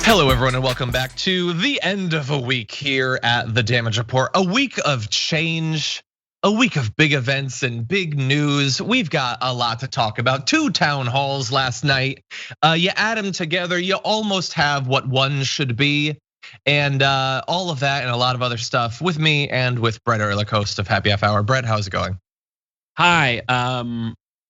Hello, everyone, and welcome back to the end of a week here at the Damage Report. A week of change, a week of big events and big news. We've got a lot to talk about. 2 town halls last night. You add them together, you almost have what one should be. And all of that and a lot of other stuff with me and with Brett Erlich, host of Happy Half Hour. Brett, how's it going? Hi,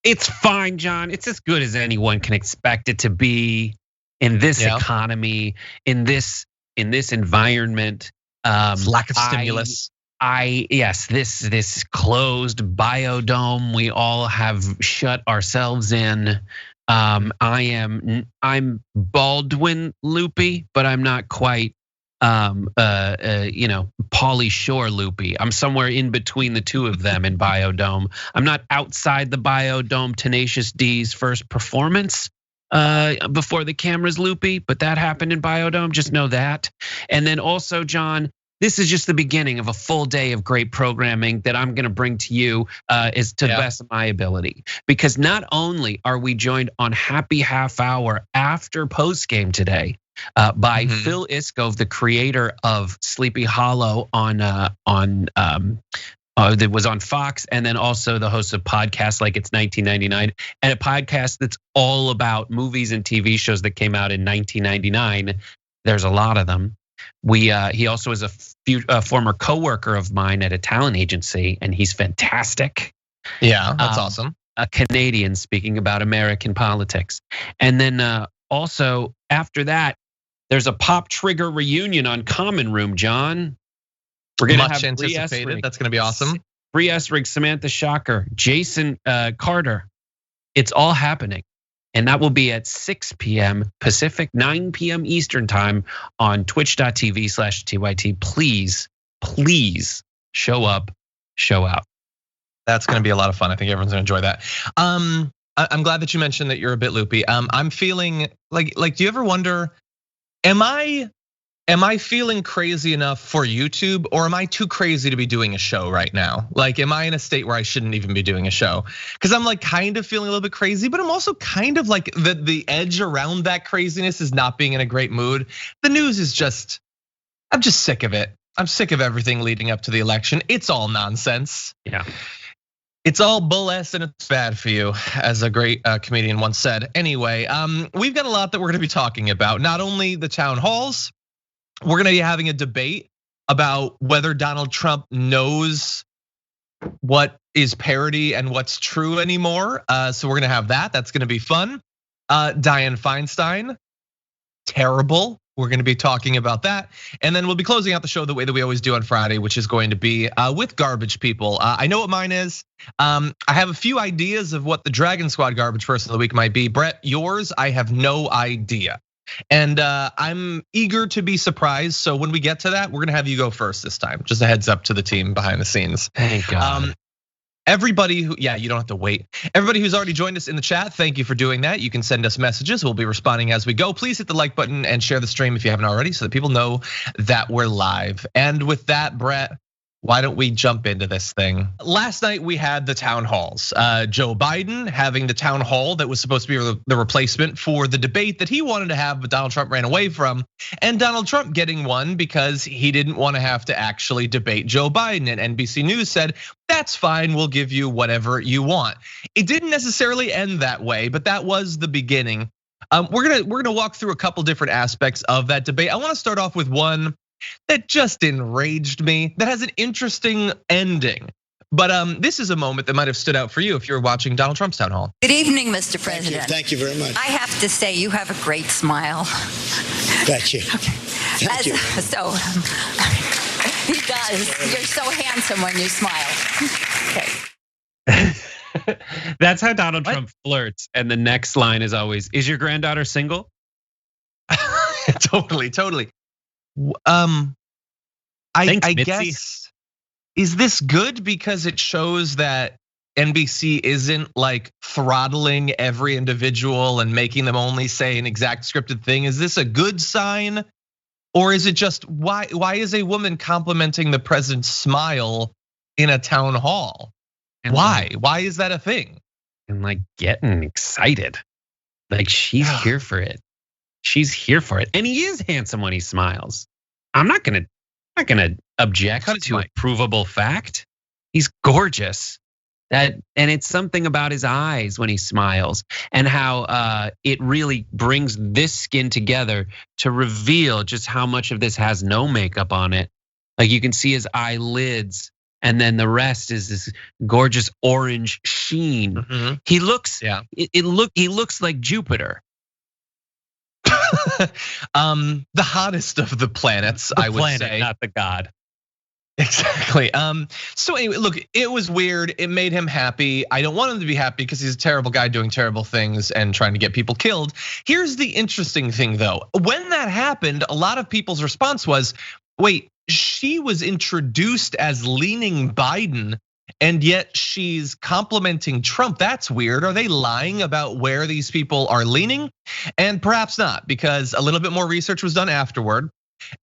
it's fine, John. It's as good as anyone can expect it to be in this economy, in this environment. Lack of stimulus. This closed biodome we all have shut ourselves in. I'm Baldwin loopy, but I'm not quite Pauly Shore loopy. I'm somewhere in between the two of them in biodome. I'm not outside the biodome. Tenacious D's first performance before the camera's loopy, but that happened in biodome. Just know that. And then also, John, this is just the beginning of a full day of great programming that I'm gonna bring to you is to the best of my ability. Because not only are we joined on Happy Half Hour after post game today by Phil Iskov, the creator of Sleepy Hollow that was on Fox, and then also the host of podcasts like It's 1999, and a podcast that's all about movies and TV shows that came out in 1999. There's a lot of them. He also is a former coworker of mine at a talent agency, and he's fantastic. Yeah, that's awesome. A Canadian speaking about American politics. And then also after that, there's a Pop Trigger reunion on Common Room, John. We're gonna Much have anticipated. That's gonna be awesome. Bree Essrig, Samantha Shocker, Jason Carter. It's all happening. And that will be at 6 p.m. Pacific, 9 p.m. Eastern time on twitch.tv/TYT. Please show up, show out. That's gonna be a lot of fun. I think everyone's gonna enjoy that. I'm glad that you mentioned that you're a bit loopy. I'm feeling like, do you ever wonder, am I feeling crazy enough for YouTube, or am I too crazy to be doing a show right now? Like, am I in a state where I shouldn't even be doing a show? Because I'm like kind of feeling a little bit crazy, but I'm also kind of like the edge around that craziness is not being in a great mood. The news is just, I'm just sick of it. I'm sick of everything leading up to the election. It's all nonsense. Yeah. It's all bull and it's bad for you, as a great comedian once said. Anyway, we've got a lot that we're gonna be talking about. Not only the town halls, we're gonna be having a debate about whether Donald Trump knows what is parody and what's true anymore. So we're gonna have that. That's gonna be fun. Dianne Feinstein, terrible. We're gonna be talking about that. And then we'll be closing out the show the way that we always do on Friday, which is going to be with garbage people. I know what mine is. I have a few ideas of what the Dragon Squad garbage person of the week might be. Brett, yours, I have no idea. And I'm eager to be surprised. So when we get to that, we're gonna have you go first this time. Just a heads up to the team behind the scenes. Thank God. Everybody who, you don't have to wait. Everybody who's already joined us in the chat, thank you for doing that. You can send us messages. We'll be responding as we go. Please hit the like button and share the stream if you haven't already, so that people know that we're live. And with that, Brett, why don't we jump into this thing? Last night we had the town halls. Joe Biden having the town hall that was supposed to be the replacement for the debate that he wanted to have, but Donald Trump ran away from. And Donald Trump getting one because he didn't want to have to actually debate Joe Biden. And NBC News said, that's fine, we'll give you whatever you want. It didn't necessarily end that way, but that was the beginning. We're gonna walk through a couple different aspects of that debate. I want to start off with one that just enraged me, that has an interesting ending. But this is a moment that might have stood out for you if you were watching Donald Trump's town hall. Good evening, Mr. President. Thank you very much. I have to say, you have a great smile. Thank you. Okay. Thank you. So, he does. You're so handsome when you smile. Okay. That's how Donald Trump flirts. And the next line is always, is your granddaughter single? Totally. I guess, is this good because it shows that NBC isn't like throttling every individual and making them only say an exact scripted thing? Is this a good sign? Or is it just, why is a woman complimenting the president's smile in a town hall? Why is that a thing? And like getting excited, like she's here for it. she's here for it. And he is handsome when he smiles. I'm not gonna object to a provable fact. He's gorgeous. And it's something about his eyes when he smiles and how it really brings this skin together to reveal just how much of this has no makeup on it. Like you can see his eyelids, and then the rest is this gorgeous orange sheen. Mm-hmm. He looks, he looks like Jupiter. The hottest of the planets, I would say, not the god. Exactly. So anyway, look, it was weird. It made him happy. I don't want him to be happy because he's a terrible guy doing terrible things and trying to get people killed. Here's the interesting thing though. When that happened, a lot of people's response was, wait, she was introduced as leaning Biden and yet she's complimenting Trump. That's weird. Are they lying about where these people are leaning? And perhaps not, because a little bit more research was done afterward.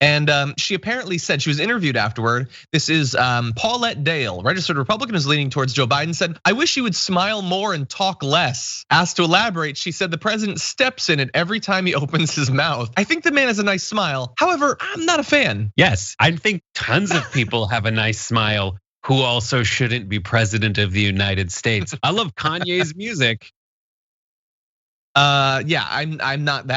And she apparently said, she was interviewed afterward. This is Paulette Dale, registered Republican, is leaning towards Joe Biden, said, I wish he would smile more and talk less. Asked to elaborate, she said the president steps in it every time he opens his mouth. I think the man has a nice smile. However, I'm not a fan. Yes, I think tons of people have a nice smile who also shouldn't be president of the United States. I love Kanye's music. Yeah, I'm not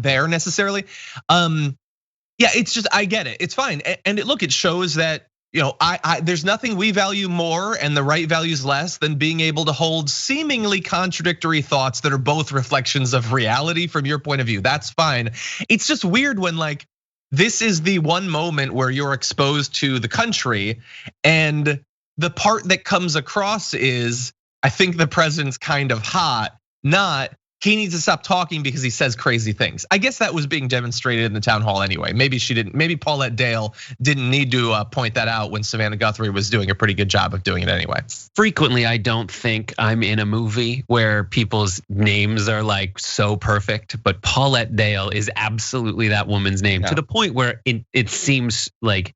there necessarily. Yeah, it's just, I get it. It's fine. And look, it shows that, there's nothing we value more and the right values less than being able to hold seemingly contradictory thoughts that are both reflections of reality from your point of view. That's fine. It's just weird when like, this is the one moment where you're exposed to the country, and the part that comes across is, I think the president's kind of hot, not he needs to stop talking because he says crazy things. I guess that was being demonstrated in the town hall anyway. Maybe she didn't. Maybe Paulette Dale didn't need to point that out when Savannah Guthrie was doing a pretty good job of doing it anyway. Frequently, I don't think I'm in a movie where people's names are like so perfect, but Paulette Dale is absolutely that woman's name, to the point where it seems like,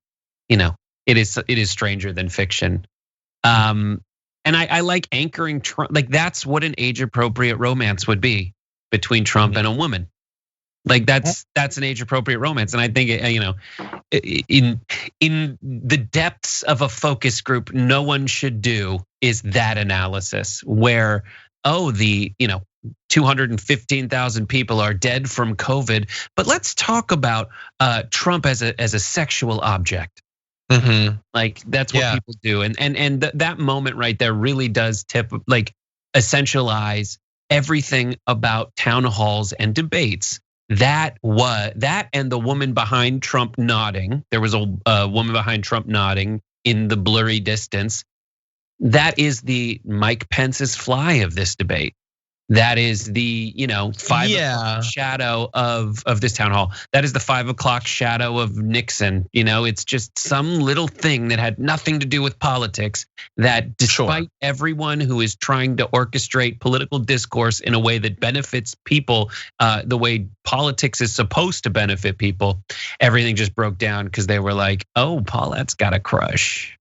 it is stranger than fiction. And I like anchoring Trump. Like that's what an age appropriate romance would be between Trump and a woman. Like that's an age appropriate romance. And I think in the depths of a focus group, no one should do is that analysis where, the 215,000 people are dead from COVID. But let's talk about Trump as a sexual object. Mm-hmm. Like that's what people do, and that moment right there really does essentialize everything about town halls and debates. That and the woman behind Trump nodding. There was a woman behind Trump nodding in the blurry distance. That is the Mike Pence's fly of this debate. That is the 5 o'clock shadow of this town hall. That is the 5 o'clock shadow of Nixon. It's just some little thing that had nothing to do with politics. That despite everyone who is trying to orchestrate political discourse in a way that benefits people, the way politics is supposed to benefit people, everything just broke down because they were like, "Oh, Paulette's got a crush."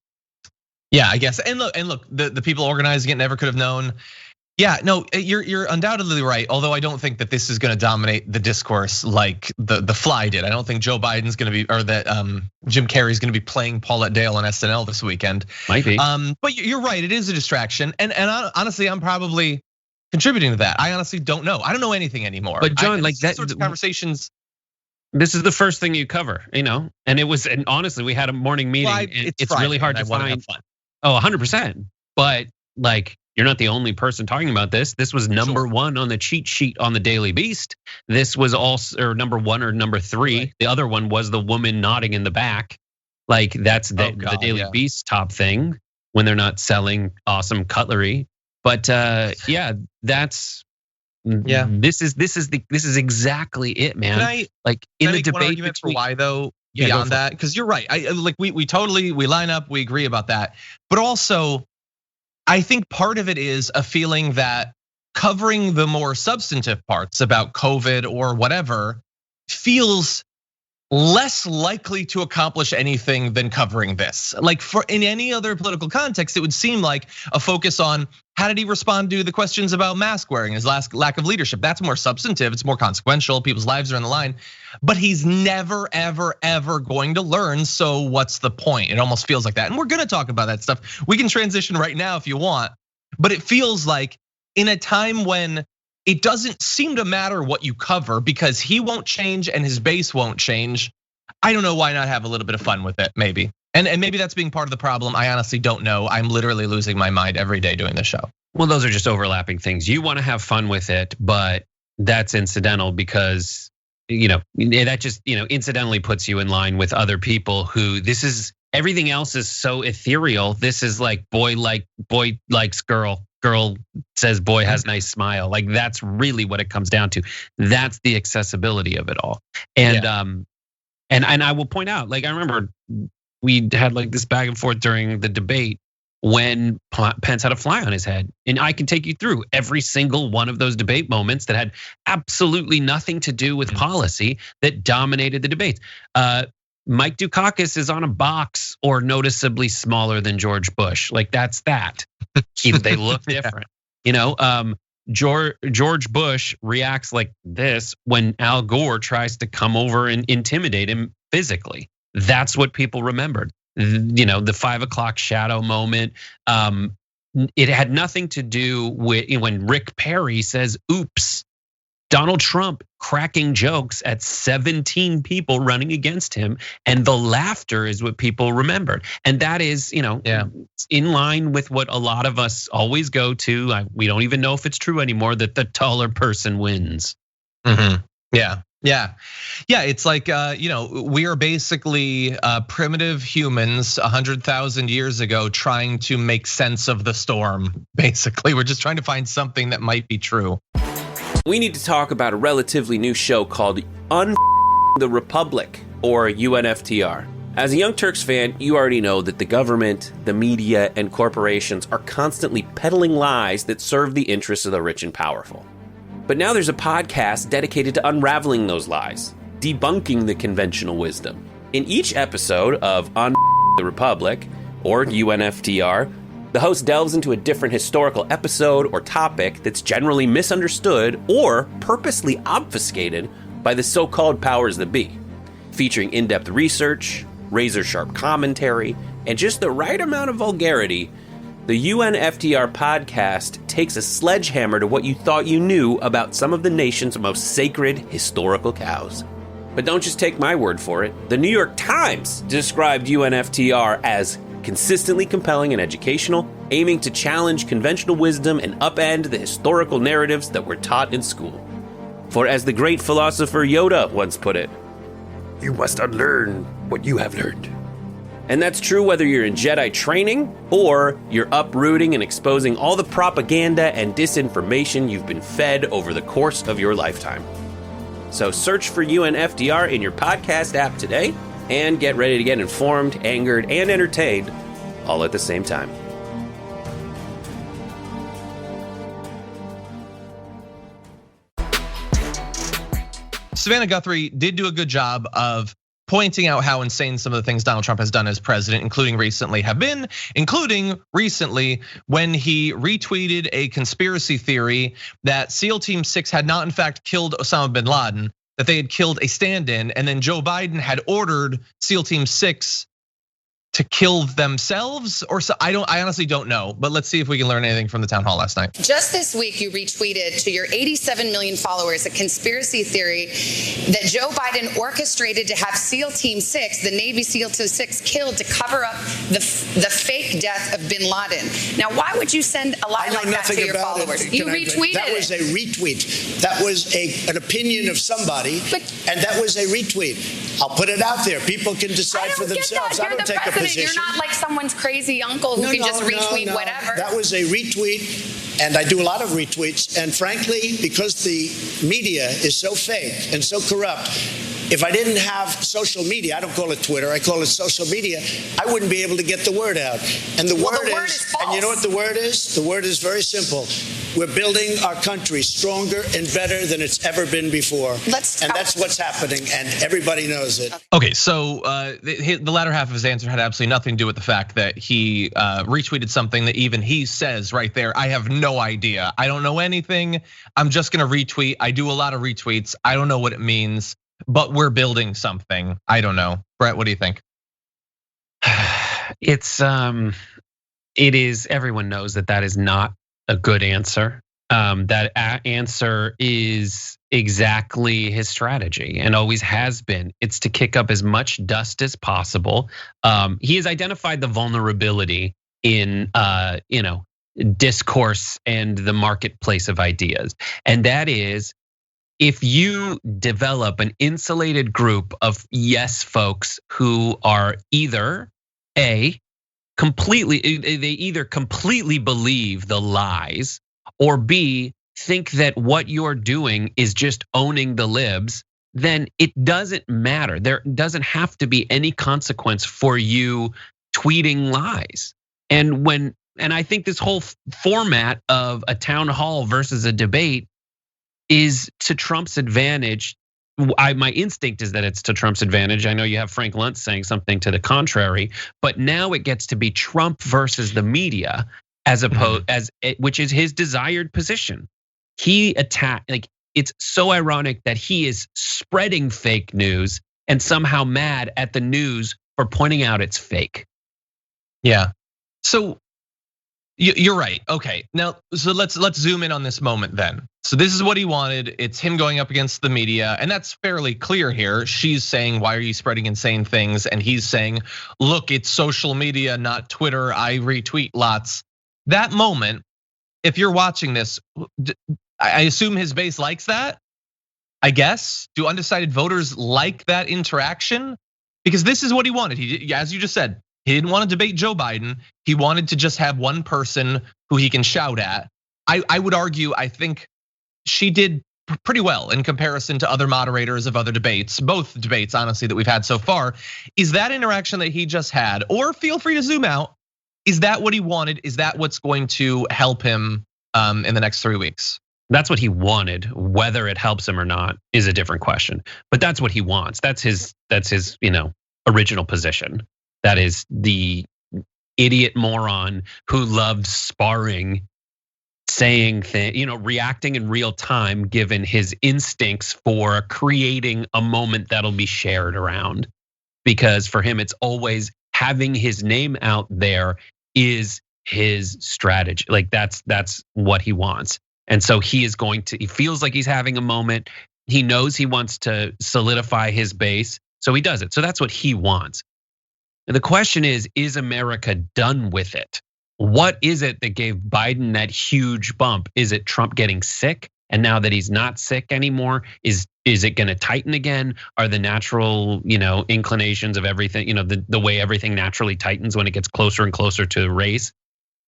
Yeah, I guess. And look, the people organizing it never could have known. Yeah, no, you're undoubtedly right. Although I don't think that this is going to dominate the discourse like the fly did. I don't think Joe Biden's going to be, or that Jim Carrey's going to be playing Paulette Dale on SNL this weekend. Might be. But you're right. It is a distraction, and honestly, I'm probably contributing to that. I honestly don't know. I don't know anything anymore. But John, like that sorts of conversations. This is the first thing you cover, and and honestly, we had a morning meeting, and it's Friday, really hard to find. 100%. But like, you're not the only person talking about this. This was number one on the cheat sheet on the Daily Beast. This was also number one or number three. Right. The other one was the woman nodding in the back. Like that's the Daily Beast top thing when they're not selling awesome cutlery. But that's this is exactly it, man. In the debate for why though. Beyond that, because you're right. We totally line up. We agree about that. But also, I think part of it is a feeling that covering the more substantive parts about COVID or whatever feels less likely to accomplish anything than covering this. Like in any other political context, it would seem like a focus on how did he respond to the questions about mask wearing, his lack of leadership. That's more substantive, it's more consequential, people's lives are on the line. But he's never, ever, ever going to learn, so what's the point? It almost feels like that. And we're gonna talk about that stuff. We can transition right now if you want, but it feels like in a time when it doesn't seem to matter what you cover because he won't change and his base won't change. I don't know, why not have a little bit of fun with it, maybe. And maybe that's being part of the problem. I honestly don't know. I'm literally losing my mind every day doing this show. Well, those are just overlapping things. You want to have fun with it, but that's incidental because that just incidentally puts you in line with other people who everything else is so ethereal. This is like boy likes girl. Girl says boy has nice smile. Like that's really what it comes down to. That's the accessibility of it all. And I will point out, like I remember we had like this back and forth during the debate when Pence had a fly on his head. And I can take you through every single one of those debate moments that had absolutely nothing to do with policy that dominated the debates. Mike Dukakis is on a box or noticeably smaller than George Bush. Like that's that. They look different. George Bush reacts like this when Al Gore tries to come over and intimidate him physically. That's what people remembered. The 5 o'clock shadow moment. It had nothing to do with when Rick Perry says, oops. Donald Trump cracking jokes at 17 people running against him, and the laughter is what people remembered. And that is, in line with what a lot of us always go to. We don't even know if it's true anymore that the taller person wins. Mm-hmm. Yeah. It's like we are basically primitive humans 100,000 years ago trying to make sense of the storm. Basically, we're just trying to find something that might be true. We need to talk about a relatively new show called the Republic, or UNFTR. As a Young Turks fan, you already know that the government, the media, and corporations are constantly peddling lies that serve the interests of the rich and powerful. But now there's a podcast dedicated to unraveling those lies, debunking the conventional wisdom. In each episode of the Republic, or UNFTR, the host delves into a different historical episode or topic that's generally misunderstood or purposely obfuscated by the so-called powers that be, featuring in-depth research, razor-sharp commentary, and just the right amount of vulgarity. The UNFTR podcast takes a sledgehammer to what you thought you knew about some of the nation's most sacred historical cows. But don't just take my word for it. The New York Times described UNFTR as consistently compelling and educational, aiming to challenge conventional wisdom and upend the historical narratives that were taught in school. For as the great philosopher Yoda once put it, you must unlearn what you have learned. And that's true whether you're in Jedi training or you're uprooting and exposing all the propaganda and disinformation you've been fed over the course of your lifetime. So search for UNFTR in your podcast app today and get ready to get informed, angered, and entertained all at the same time. Savannah Guthrie did do a good job of pointing out how insane some of the things Donald Trump has done as president, including recently when he retweeted a conspiracy theory that SEAL Team 6 had not in fact killed Osama bin Laden, that they had killed a stand-in, and then Joe Biden had ordered SEAL Team 6 to kill themselves, or so. I honestly don't know, but let's see if we can learn anything from the town hall last night. Just this week, you retweeted to your 87 million followers a conspiracy theory that Joe Biden orchestrated to have SEAL Team 6, the Navy SEAL Team 6, killed to cover up the fake death of bin Laden. Now, why would you send a lie like that to your followers? You retweeted That was a retweet. That was an opinion of somebody, and that was a retweet. I'll put it out there. People can decide for themselves. I don't take a position. You're not like someone's crazy uncle who can just retweet whatever. That was a retweet, and I do a lot of retweets. And frankly, because the media is so fake and so corrupt, If I didn't have social media, I don't call it Twitter, I call it social media, I wouldn't be able to get the word out. And the word is and you know what the word is? The word is very simple. We're building our country stronger and better than it's ever been before. And that's what's happening, and everybody knows it. Okay, so the latter half of his answer had absolutely nothing to do with the fact that he retweeted something that even he says right there, I have no idea. I don't know anything. I'm just gonna retweet. I do a lot of retweets. I don't know what it means, but we're building something. I don't know. Brett, what do you think? It is, everyone knows that is not a good answer. That answer is exactly his strategy and always has been. It's to kick up as much dust as possible. He has identified the vulnerability in discourse and the marketplace of ideas. And that is, if you develop an insulated group of yes folks who are either completely believe the lies, or B, think that what you're doing is just owning the libs, then it doesn't matter. There doesn't have to be any consequence for you tweeting lies. And I think this whole format of a town hall versus a debate is to Trump's advantage. My instinct is that it's to Trump's advantage. I know you have Frank Luntz saying something to the contrary, but now it gets to be Trump versus the media, as opposed which is his desired position. It's so ironic that he is spreading fake news and somehow mad at the news for pointing out it's fake. Yeah. So you're right. Okay. Now, so let's zoom in on this moment then. So this is what he wanted. It's him going up against the media, and that's fairly clear here. She's saying, "Why are you spreading insane things?" And he's saying, "Look, it's social media, not Twitter. I retweet lots." That moment, if you're watching this, I assume his base likes that. I guess. Do undecided voters like that interaction? Because this is what he wanted. He, as you just said, he didn't want to debate Joe Biden. He wanted to just have one person who he can shout at. I would argue, I think she did pretty well in comparison to other moderators of other debates, both debates, honestly, that we've had so far. Is that interaction that he just had, or feel free to zoom out, is that what he wanted? Is that what's going to help him in the next 3 weeks? That's what he wanted. Whether it helps him or not is a different question. But that's what he wants. That's his original position. That is the idiot moron who loved sparring, saying things, reacting in real time, given his instincts for creating a moment that'll be shared around. Because for him, it's always having his name out there is his strategy. Like that's what he wants. And so he feels like he's having a moment. He knows he wants to solidify his base, so he does it. So that's what he wants. And the question is America done with it? What is it that gave Biden that huge bump? Is it Trump getting sick? And now that he's not sick anymore, is it gonna tighten again? Are the natural, inclinations of everything, the way everything naturally tightens when it gets closer and closer to the race?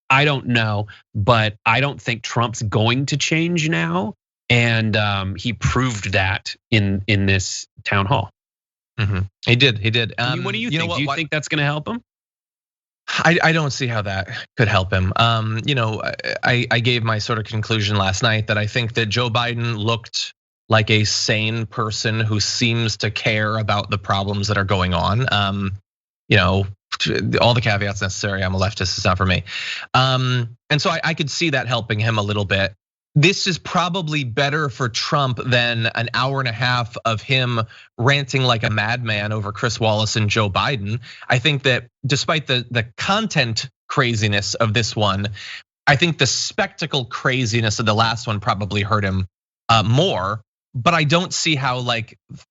I don't know, but I don't think Trump's going to change now. And he proved that in this town hall. He did. What do you think? Do you think that's gonna help him? I don't see how that could help him. I gave my sort of conclusion last night that I think that Joe Biden looked like a sane person who seems to care about the problems that are going on. All the caveats necessary. I'm a leftist, it's not for me. And so I could see that helping him a little bit. This is probably better for Trump than an hour and a half of him ranting like a madman over Chris Wallace and Joe Biden. I think that despite the content craziness of this one, I think the spectacle craziness of the last one probably hurt him more. But I don't see how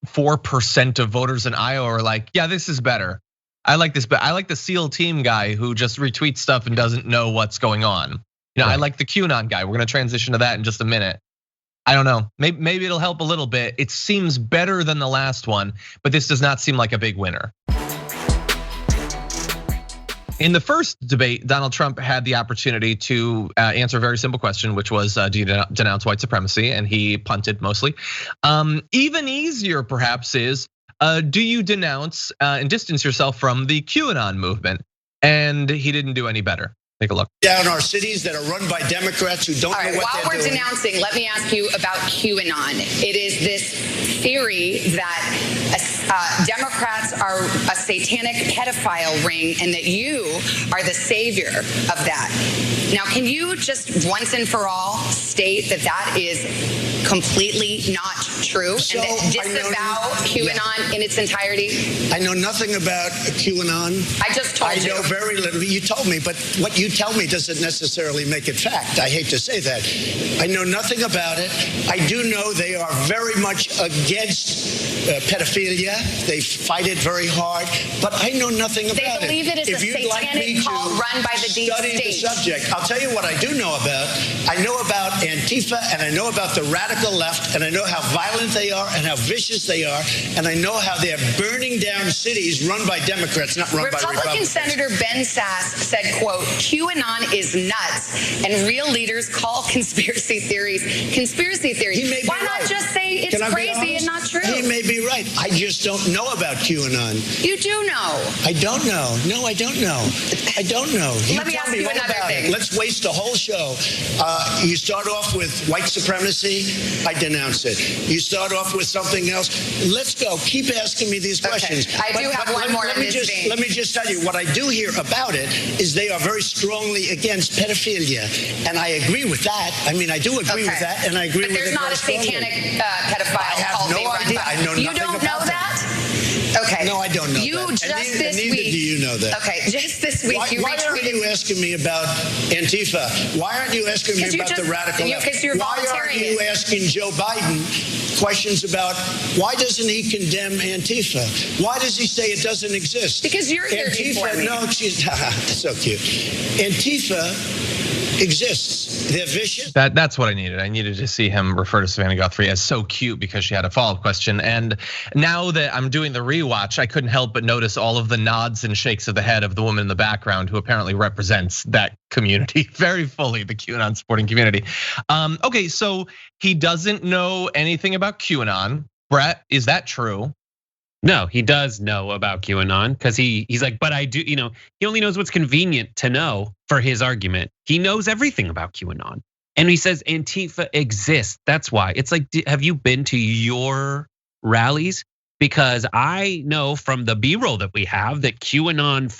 4% of voters in Iowa are like, yeah, this is better. I like this, but I like the SEAL team guy who just retweets stuff and doesn't know what's going on. Right. I like the QAnon guy. We're gonna transition to that in just a minute. I don't know, maybe it'll help a little bit. It seems better than the last one, but this does not seem like a big winner. In the first debate, Donald Trump had the opportunity to answer a very simple question, which was, do you denounce white supremacy? And he punted mostly. Even easier, perhaps, is do you denounce and distance yourself from the QAnon movement? And he didn't do any better. Take a look. Down our cities that are run by Democrats who don't know what they're doing. While we're denouncing, let me ask you about QAnon. It is this theory that Democrats are a satanic pedophile ring and that you are the savior of that. Now, can you just once and for all state that that is completely not true and that disavow QAnon in its entirety? I know nothing about QAnon. I just told you. I know very little. You told me, but what you tell me doesn't necessarily make it fact. I hate to say that. I know nothing about it. I do know they are very much against pedophilia. They fight it very hard, but I know nothing about it. They believe it is a satanic cult run by the deep state. Study the subject. I'll tell you what I do know about. I know about Antifa, and I know about the radical left, and I know how violent they are and how vicious they are, and I know how they're burning down cities run by Democrats, not run by Republicans. Republican Senator Ben Sass said, quote, QAnon is nuts, and real leaders call conspiracy theories conspiracy theories. Why not just say it's crazy and not true? He may be right. I just don't know about QAnon. You do know. I don't know. No, I don't know. I don't know. Let me ask you another thing. Let's waste a whole show. You start off with white supremacy. I denounce it. You start off with something else. Let's go. Keep asking me these questions. I do have one more in this vein. Let me just tell you, what I do hear about it is they are very strongly against pedophilia. And I agree with that. I mean, I do agree with that, and I agree with it. But there's not a satanic pedophile cult being run by. I know nothing about that. You don't know that? Okay. No, I don't know you that. Just this neither week. Do you know that? Okay, just this week why aren't you asking me about Antifa? Why aren't you asking me about the radical left? Because you're why aren't you asking Joe Biden questions about why doesn't he condemn Antifa? Why does he say it doesn't exist? Because you're here before me. No, she's so cute. Antifa exists. They're vicious. That's what I needed. I needed to see him refer to Savannah Guthrie as so cute because she had a follow-up question. And now that I'm doing the rewatch, I couldn't help but notice all of the nods and shakes of the head of the woman in the background who apparently represents that community very fully, the QAnon supporting community. Okay, so he doesn't know anything about QAnon. Brett, is that true? No, he does know about QAnon because he's like, but I do, he only knows what's convenient to know for his argument. He knows everything about QAnon. And he says Antifa exists. That's why. It's like, have you been to your rallies? Because I know from the B-roll that we have that QAnon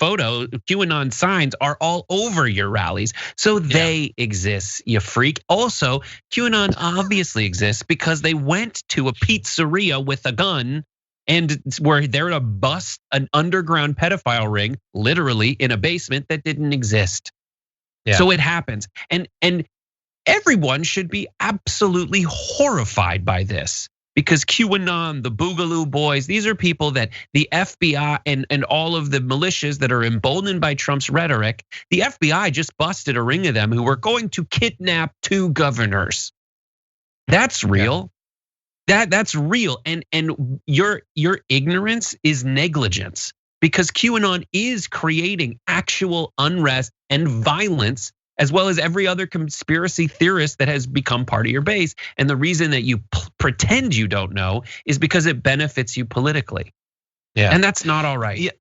signs are all over your rallies. So they exist, you freak. Also, QAnon obviously exists because they went to a pizzeria with a gun and were there to bust an underground pedophile ring, literally in a basement that didn't exist. Yeah. So it happens, and everyone should be absolutely horrified by this because QAnon, the Boogaloo Boys, these are people that the FBI and all of the militias that are emboldened by Trump's rhetoric, the FBI just busted a ring of them who were going to kidnap 2 governors. That's real. Yeah. That's real, and your ignorance is negligence because QAnon is creating actual unrest and violence, as well as every other conspiracy theorist that has become part of your base. And the reason that you pretend you don't know is because it benefits you politically. Yeah, and that's not all right. Yeah.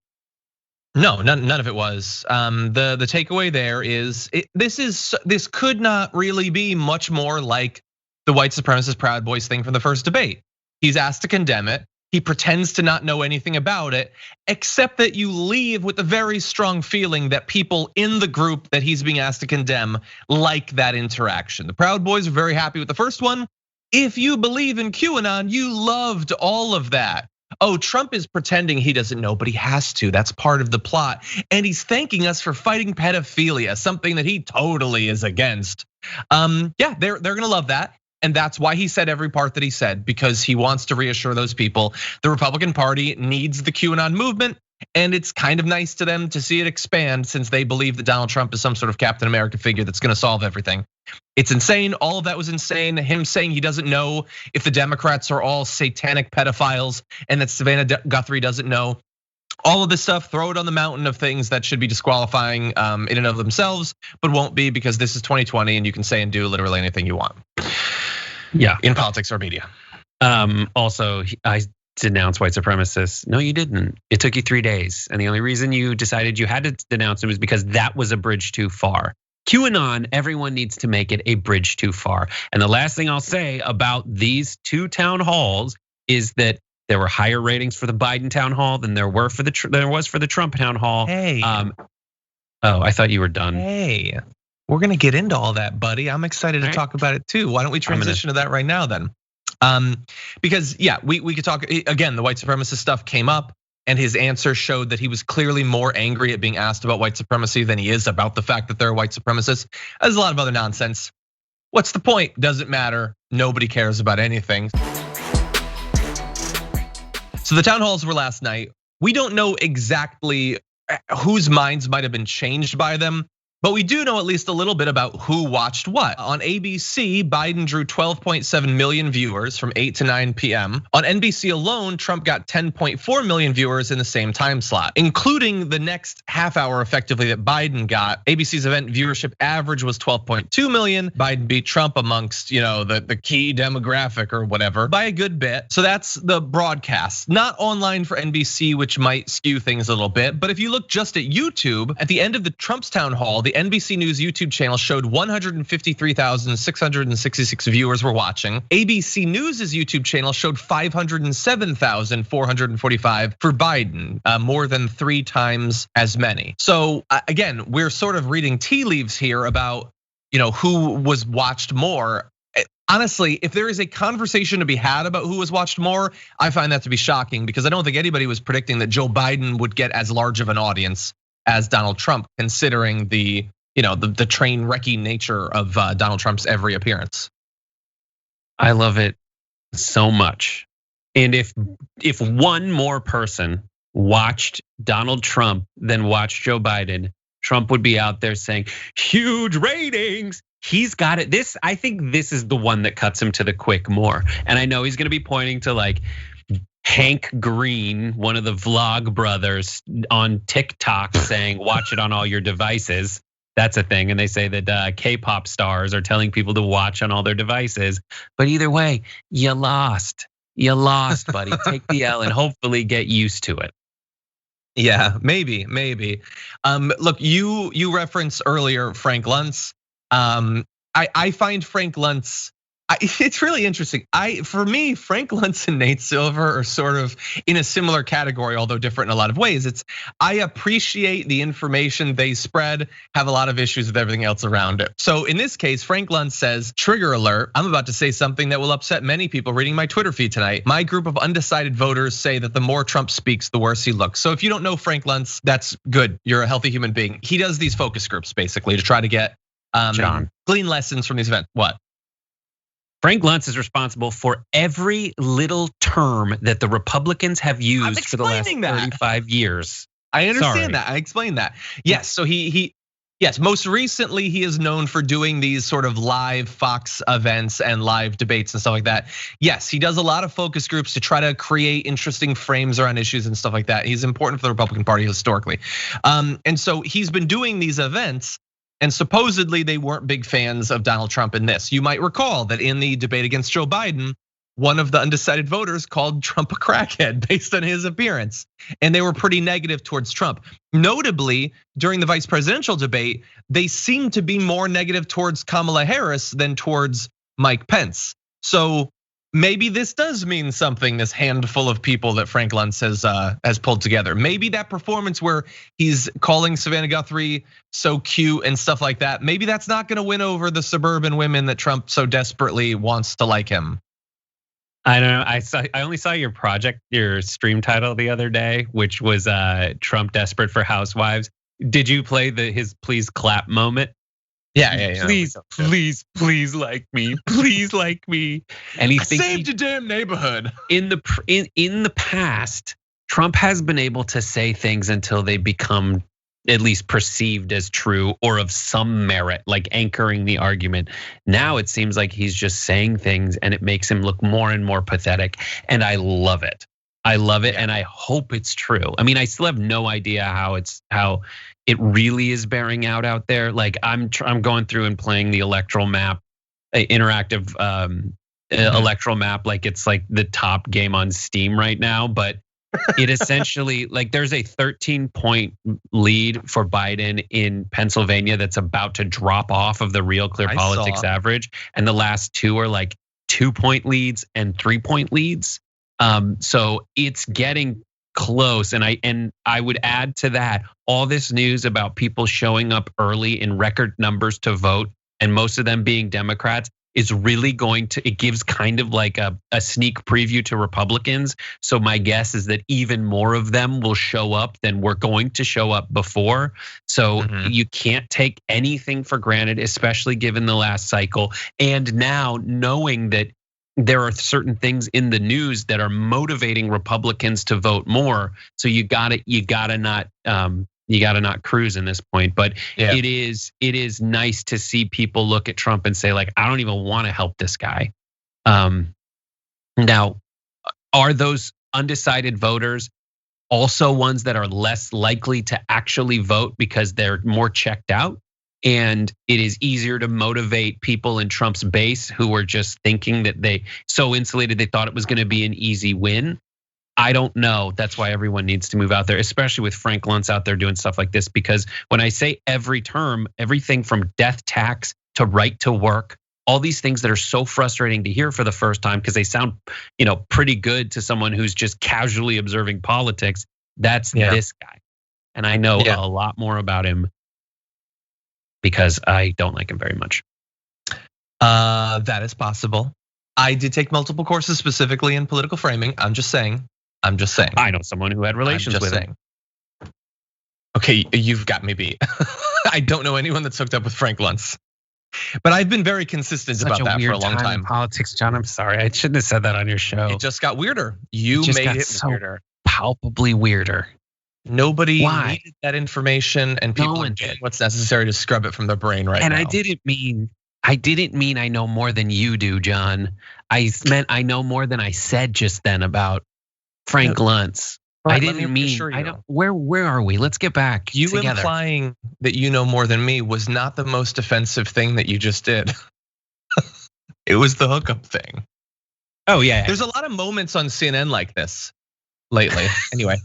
No, none of it was. The takeaway there is this could not really be much more like the white supremacist Proud Boys thing from the first debate. He's asked to condemn it. He pretends to not know anything about it, except that you leave with a very strong feeling that people in the group that he's being asked to condemn like that interaction. The Proud Boys are very happy with the first one. If you believe in QAnon, you loved all of that. Oh, Trump is pretending he doesn't know, but he has to. That's part of the plot. And he's thanking us for fighting pedophilia, something that he totally is against. Yeah, they're gonna love that. And that's why he said every part that he said, because he wants to reassure those people. The Republican Party needs the QAnon movement, and it's kind of nice to them to see it expand since they believe that Donald Trump is some sort of Captain America figure that's gonna solve everything. It's insane, all of that was insane. Him saying he doesn't know if the Democrats are all satanic pedophiles and that Savannah Guthrie doesn't know. All of this stuff, throw it on the mountain of things that should be disqualifying in and of themselves, but won't be because this is 2020 and you can say and do literally anything you want. Yeah, in politics or media. Also, denounce white supremacists. No, you didn't. It took you 3 days. And the only reason you decided you had to denounce them is because that was a bridge too far. QAnon, everyone needs to make it a bridge too far. And the last thing I'll say about these 2 town halls is that there were higher ratings for the Biden town hall than there was for the Trump town hall. Hey. Oh, I thought you were done. Hey, we're gonna get into all that, buddy. I'm excited to talk about it too. Why don't we transition to that right now then? Because yeah, we could talk again. The white supremacist stuff came up, and his answer showed that he was clearly more angry at being asked about white supremacy than he is about the fact that there are white supremacists. There's a lot of other nonsense. What's the point? Doesn't matter. Nobody cares about anything. So the town halls were last night. We don't know exactly whose minds might have been changed by them, but we do know at least a little bit about who watched what. On ABC, Biden drew 12.7 million viewers from 8 to 9 p.m. On NBC alone, Trump got 10.4 million viewers in the same time slot, including the next half hour effectively that Biden got. ABC's event viewership average was 12.2 million. Biden beat Trump amongst the key demographic or whatever by a good bit. So that's the broadcast, not online for NBC, which might skew things a little bit. But if you look just at YouTube, at the end of the Trump's town hall, the NBC News YouTube channel showed 153,666 viewers were watching. ABC News's YouTube channel showed 507,445 for Biden, more than 3 times as many. So again, we're sort of reading tea leaves here about who was watched more. Honestly, if there is a conversation to be had about who was watched more, I find that to be shocking because I don't think anybody was predicting that Joe Biden would get as large of an audience as Donald Trump, considering the train wrecking nature of Donald Trump's every appearance. I love it so much. And if one more person watched Donald Trump than watched Joe Biden, Trump would be out there saying huge ratings. He's got it. I think this is the one that cuts him to the quick more. And I know he's gonna be pointing to like Hank Green, one of the vlog brothers on TikTok saying, watch it on all your devices. That's a thing. And they say that K-pop stars are telling people to watch on all their devices. But either way, you lost. You lost, buddy. Take the L and hopefully get used to it. Yeah, maybe. Look, you referenced earlier Frank Luntz. I find Frank Luntz, it's really interesting. For me, Frank Luntz and Nate Silver are sort of in a similar category, although different in a lot of ways. I appreciate the information they spread, have a lot of issues with everything else around it. So in this case, Frank Luntz says, trigger alert, I'm about to say something that will upset many people reading my Twitter feed tonight. My group of undecided voters say that the more Trump speaks, the worse he looks. So if you don't know Frank Luntz, that's good. You're a healthy human being. He does these focus groups basically to try to get glean lessons from these events. What? Frank Luntz is responsible for every little term that the Republicans have used for the last 35 years. I understand that. I explained that. Yes, so yes, most recently he is known for doing these sort of live Fox events and live debates and stuff like that. Yes, he does a lot of focus groups to try to create interesting frames around issues and stuff like that. He's important for the Republican Party historically. And so he's been doing these events. And supposedly they weren't big fans of Donald Trump in this. You might recall that in the debate against Joe Biden, one of the undecided voters called Trump a crackhead based on his appearance. And they were pretty negative towards Trump. Notably, during the vice presidential debate, they seemed to be more negative towards Kamala Harris than towards Mike Pence. So maybe this does mean something, this handful of people that Frank Luntz has pulled together. Maybe that performance where he's calling Savannah Guthrie so cute and stuff like that, maybe that's not gonna win over the suburban women that Trump so desperately wants to like him. I don't know, I only saw your stream title the other day, which was Trump desperate for housewives. Did you play his please clap moment? Yeah. Please like me. Please like me. And he thinks saved your damn neighborhood. In the past, Trump has been able to say things until they become at least perceived as true or of some merit, like anchoring the argument. Now it seems like he's just saying things and it makes him look more and more pathetic. And I love it. And I hope it's true. I mean, I still have no idea how it really is bearing out there. Like I'm going through and playing the electoral map interactive electoral map like it's like the top game on Steam right now, but it essentially, like, there's a 13-point lead for Biden in Pennsylvania that's about to drop off of the Real Clear Politics average, and the last two are like 2-point leads and 3-point leads. So it's getting close, and I would add to that all this news about people showing up early in record numbers to vote, and most of them being Democrats, is really going to, it gives kind of like a sneak preview to Republicans. So my guess is that even more of them will show up than were going to show up before. So you can't take anything for granted, especially given the last cycle. And now knowing that there are certain things in the news that are motivating Republicans to vote more. So you gotta not cruise in this point, but it is nice to see people look at Trump and say, like, I don't even want to help this guy. Now, are those undecided voters also ones that are less likely to actually vote because they're more checked out? And it is easier to motivate people in Trump's base who were just thinking that they so insulated they thought it was going to be an easy win. I don't know. That's why everyone needs to move out there, especially with Frank Luntz out there doing stuff like this. Because when I say every term, everything from death tax to right to work, all these things that are so frustrating to hear for the first time because they sound, pretty good to someone who's just casually observing politics. That's this guy, and I know a lot more about him because I don't like him very much. That is possible. I did take multiple courses specifically in political framing. I'm just saying. I know someone who had relations with him. Okay, you've got me beat. I don't know anyone that's hooked up with Frank Luntz. But I've been very consistent about that for a long time. In politics, John, I'm sorry. I shouldn't have said that on your show. It just got weirder. You made it weirder. Palpably weirder. Nobody needed that information, and people are doing what's necessary to scrub it from their brain right now. And I didn't mean I know more than you do, John. I meant I know more than I said just then about Frank Luntz. Right, I didn't mean. I don't. Where are we? Let's get back. You together. Implying that you know more than me was not the most offensive thing that you just did. It was the hookup thing. Oh yeah. There's a lot of moments on CNN like this lately. Anyway.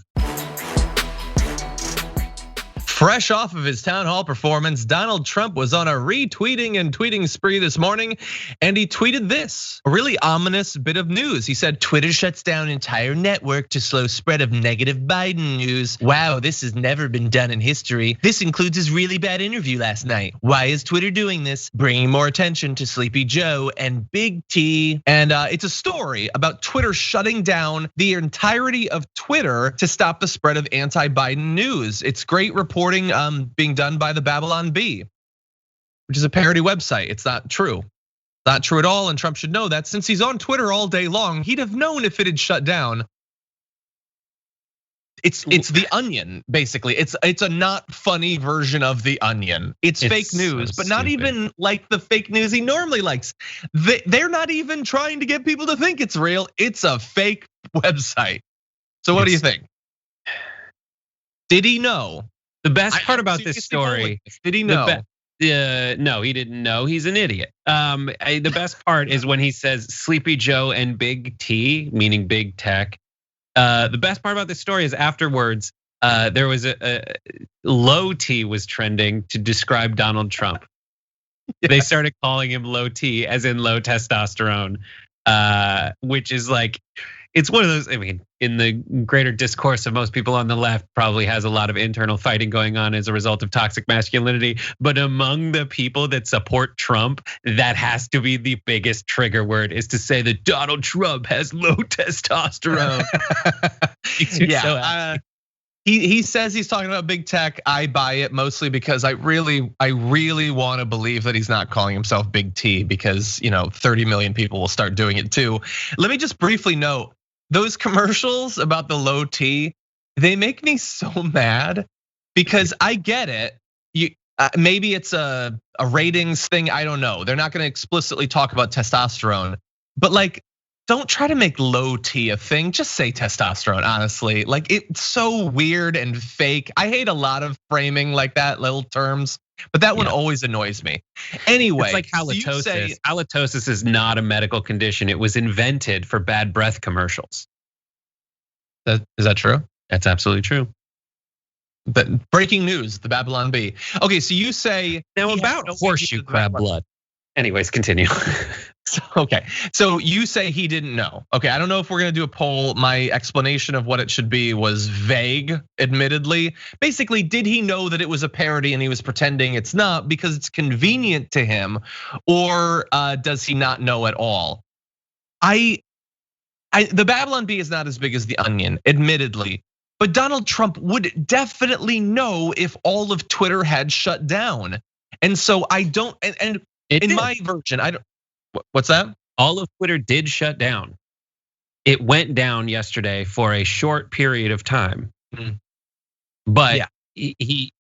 Fresh off of his town hall performance, Donald Trump was on a retweeting and tweeting spree this morning, and he tweeted this, a really ominous bit of news. He said, Twitter shuts down entire network to slow spread of negative Biden news. Wow, this has never been done in history. This includes his really bad interview last night. Why is Twitter doing this? Bringing more attention to Sleepy Joe and Big T. And it's a story about Twitter shutting down the entirety of Twitter to stop the spread of anti-Biden news. It's great reporting being done by the Babylon Bee, which is a parody website. It's not true. Not true at all, and Trump should know that. Since he's on Twitter all day long, he'd have known if it had shut down. It's The Onion, basically. It's a not funny version of The Onion. It's fake news, but not even like the fake news he normally likes. They're not even trying to get people to think it's real. It's a fake website. So what do you think? Did he know? The best part about this story, did he know? No, he didn't know. He's an idiot. The best part is when he says Sleepy Joe and Big T, meaning big tech. The best part about this story is afterwards, there was a low T was trending to describe Donald Trump. Yeah. They started calling him low T, as in low testosterone, which is like, it's one of those, I mean, in the greater discourse of most people on the left, probably has a lot of internal fighting going on as a result of toxic masculinity. But among the people that support Trump, that has to be the biggest trigger word, is to say that Donald Trump has low testosterone. He says he's talking about big tech. I buy it mostly because I really want to believe that he's not calling himself Big T, because 30 million people will start doing it too. Let me just briefly note, those commercials about the low T, they make me so mad, because I get it. Maybe it's a ratings thing, I don't know. They're not gonna explicitly talk about testosterone, but like, don't try to make low T a thing. Just say testosterone, honestly. Like, it's so weird and fake. I hate a lot of framing like that, little terms. But that one always annoys me. Anyway, it's like halitosis. So Halitosis is not a medical condition. It was invented for bad breath commercials. Is that true? That's absolutely true. But breaking news, the Babylon Bee. Okay, so you say now about horseshoe crab blood. Anyways, continue. Okay, so you say he didn't know. Okay, I don't know if we're gonna do a poll. My explanation of what it should be was vague, admittedly. Basically, did he know that it was a parody and he was pretending it's not because it's convenient to him, or does he not know at all? The Babylon Bee is not as big as the Onion, admittedly. But Donald Trump would definitely know if all of Twitter had shut down. And so I don't, and in my version, I don't, what's that? All of Twitter did shut down. It went down yesterday for a short period of time. But he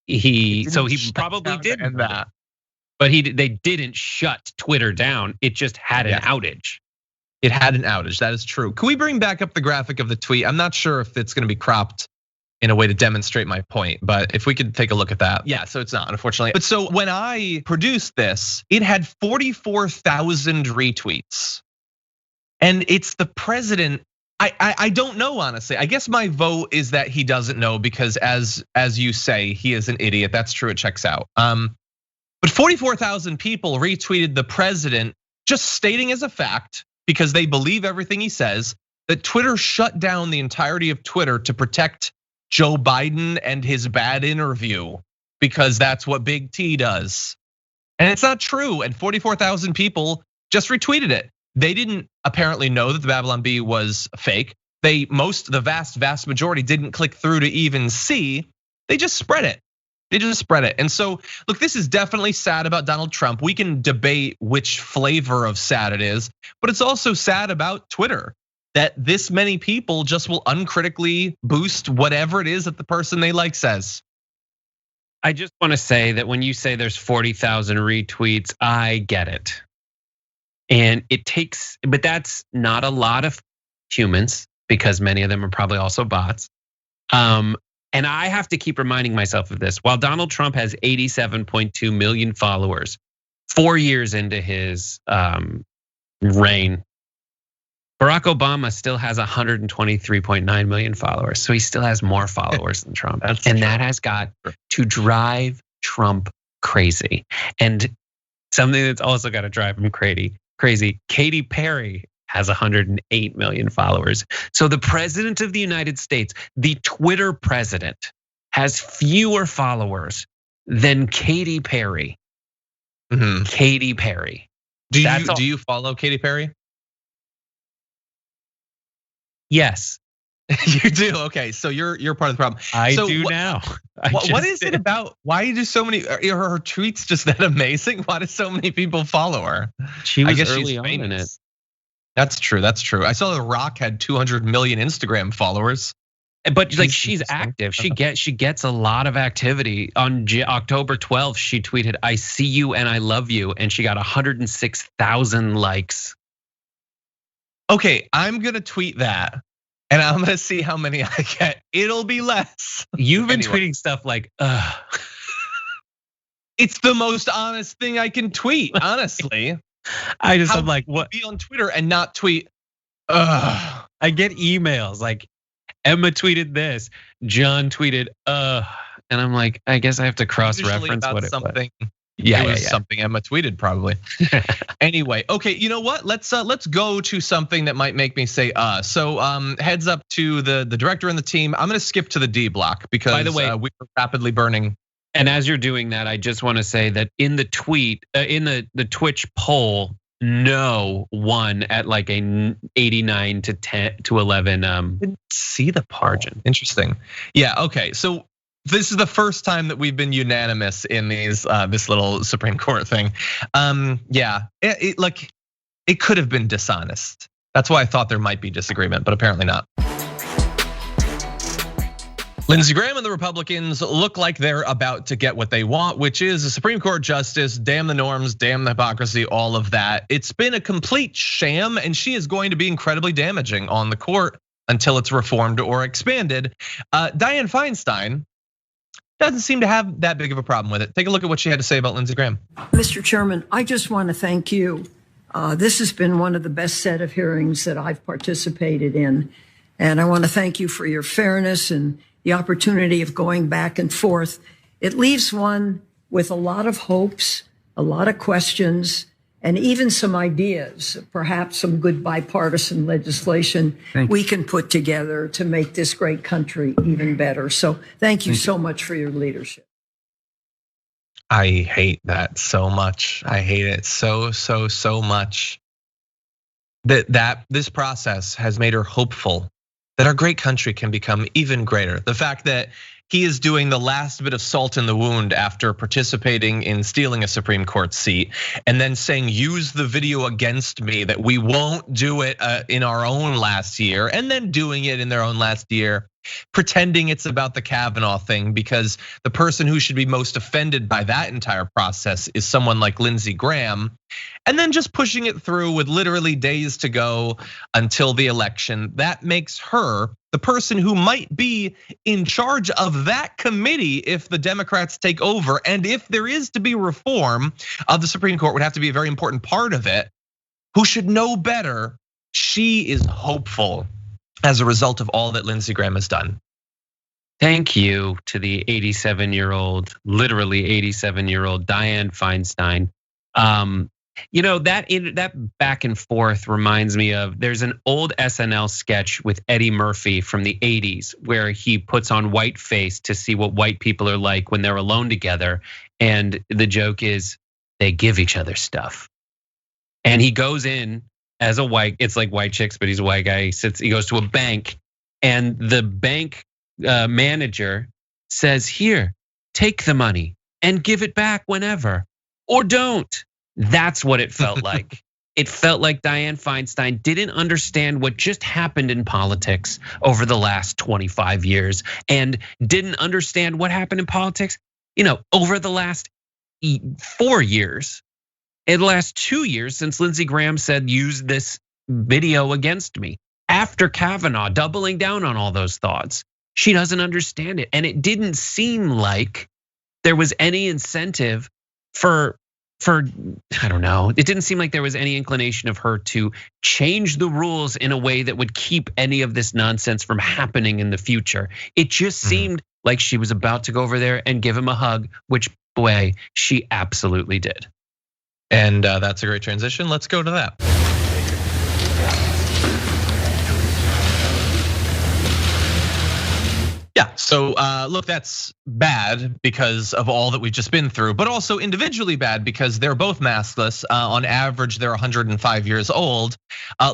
probably did that. But they didn't shut Twitter down. It just had an outage. It had an outage, that is true. Can we bring back up the graphic of the tweet? I'm not sure if it's gonna be cropped in a way to demonstrate my point, but if we could take a look at that. Yeah, so it's not, unfortunately. But so when I produced this, it had 44,000 retweets. And it's the president, I don't know, honestly. I guess my vote is that he doesn't know because as you say, he is an idiot. That's true, it checks out. But 44,000 people retweeted the president just stating as a fact, because they believe everything he says, that Twitter shut down the entirety of Twitter to protect Joe Biden and his bad interview, because that's what Big T does. And it's not true, and 44,000 people just retweeted it. They didn't apparently know that the Babylon Bee was fake. The vast majority didn't click through to even see, they just spread it. And so, look, this is definitely sad about Donald Trump. We can debate which flavor of sad it is, but it's also sad about Twitter that this many people just will uncritically boost whatever it is that the person they like says. I just want to say that when you say there's 40,000 retweets, I get it. And but that's not a lot of humans because many of them are probably also bots. And I have to keep reminding myself of this. While Donald Trump has 87.2 million followers, 4 years into his reign, Barack Obama still has 123.9 million followers. So he still has more followers than Trump. That has got to drive Trump crazy. And something that's also got to drive him crazy, Katy Perry has 108 million followers. So the president of the United States, the Twitter president, has fewer followers than Katy Perry. Katy Perry. Do you follow Katy Perry? Yes. You do, okay. So you're part of the problem. I do now. What is it about? Why do so many? Are her tweets just that amazing? Why do so many people follow her? She was early on in it. That's true. I saw The Rock had 200 million Instagram followers. But like she's active. She gets a lot of activity. On October 12th, she tweeted, "I see you and I love you," and she got 106,000 likes. Okay, I'm gonna tweet that. And I'm gonna see how many I get. It'll be less. You've been tweeting stuff like, It's the most honest thing I can tweet, honestly. I'm like, what? Be on Twitter and not tweet, I get emails like, Emma tweeted this, John tweeted, and I'm like, I guess I have to cross-reference what it was. Yeah, it was something Emma tweeted probably. Anyway, okay, you know what? Let's go to something that might make me say So heads up to the director and the team. I'm gonna skip to the D block because by the way, we were rapidly burning. And as you're doing that, I just want to say that in the tweet, in the Twitch poll, no won at like a 89 to 10 to 11. Didn't see the margin. Interesting. Yeah. Okay. So this is the first time that we've been unanimous in these this little Supreme Court thing. Yeah, it could have been dishonest. That's why I thought there might be disagreement, but apparently not. Lindsey Graham and the Republicans look like they're about to get what they want, which is a Supreme Court justice. Damn the norms, damn the hypocrisy, all of that. It's been a complete sham, and she is going to be incredibly damaging on the court until it's reformed or expanded. Dianne Feinstein doesn't seem to have that big of a problem with it. Take a look at what she had to say about Lindsey Graham. Mr. Chairman, I just want to thank you. This has been one of the best set of hearings that I've participated in. And I want to thank you for your fairness and the opportunity of going back and forth. It leaves one with a lot of hopes, a lot of questions, and even some ideas, perhaps some good bipartisan legislation we can put together to make this great country even better. So thank you so much for your leadership. I hate that so much. I hate it so much. That this process has made her hopeful that our great country can become even greater. The fact that he is doing the last bit of salt in the wound after participating in stealing a Supreme Court seat and then saying, use the video against me, that we won't do it in our own last year, and then doing it in their own last year, pretending it's about the Kavanaugh thing, because the person who should be most offended by that entire process is someone like Lindsey Graham, and then just pushing it through with literally days to go until the election. That makes her the person who might be in charge of that committee if the Democrats take over. And if there is to be reform of the Supreme Court, would have to be a very important part of it, who should know better. She is hopeful as a result of all that Lindsey Graham has done. Thank you to the 87-year-old, literally 87-year-old Dianne Feinstein. That back and forth reminds me of, there's an old SNL sketch with Eddie Murphy from the 80s where he puts on white face to see what white people are like when they're alone together. And the joke is they give each other stuff. And he goes in as a white, it's like White Chicks, but he's a white guy. He goes to a bank, and the bank manager says, here, take the money and give it back whenever, or don't. That's what it felt like. It felt like Dianne Feinstein didn't understand what just happened in politics over the last 25 years and didn't understand what happened in politics, over the last 4 years. In the last 2 years since Lindsey Graham said, use this video against me. After Kavanaugh, doubling down on all those thoughts. She doesn't understand it. And it didn't seem like there was any incentive for I don't know. It didn't seem like there was any inclination of her to change the rules in a way that would keep any of this nonsense from happening in the future. It just seemed like she was about to go over there and give him a hug, which, boy, she absolutely did. And that's a great transition. Let's go to that. Yeah, so look, that's bad because of all that we've just been through, but also individually bad because they're both maskless. On average, they're 105 years old.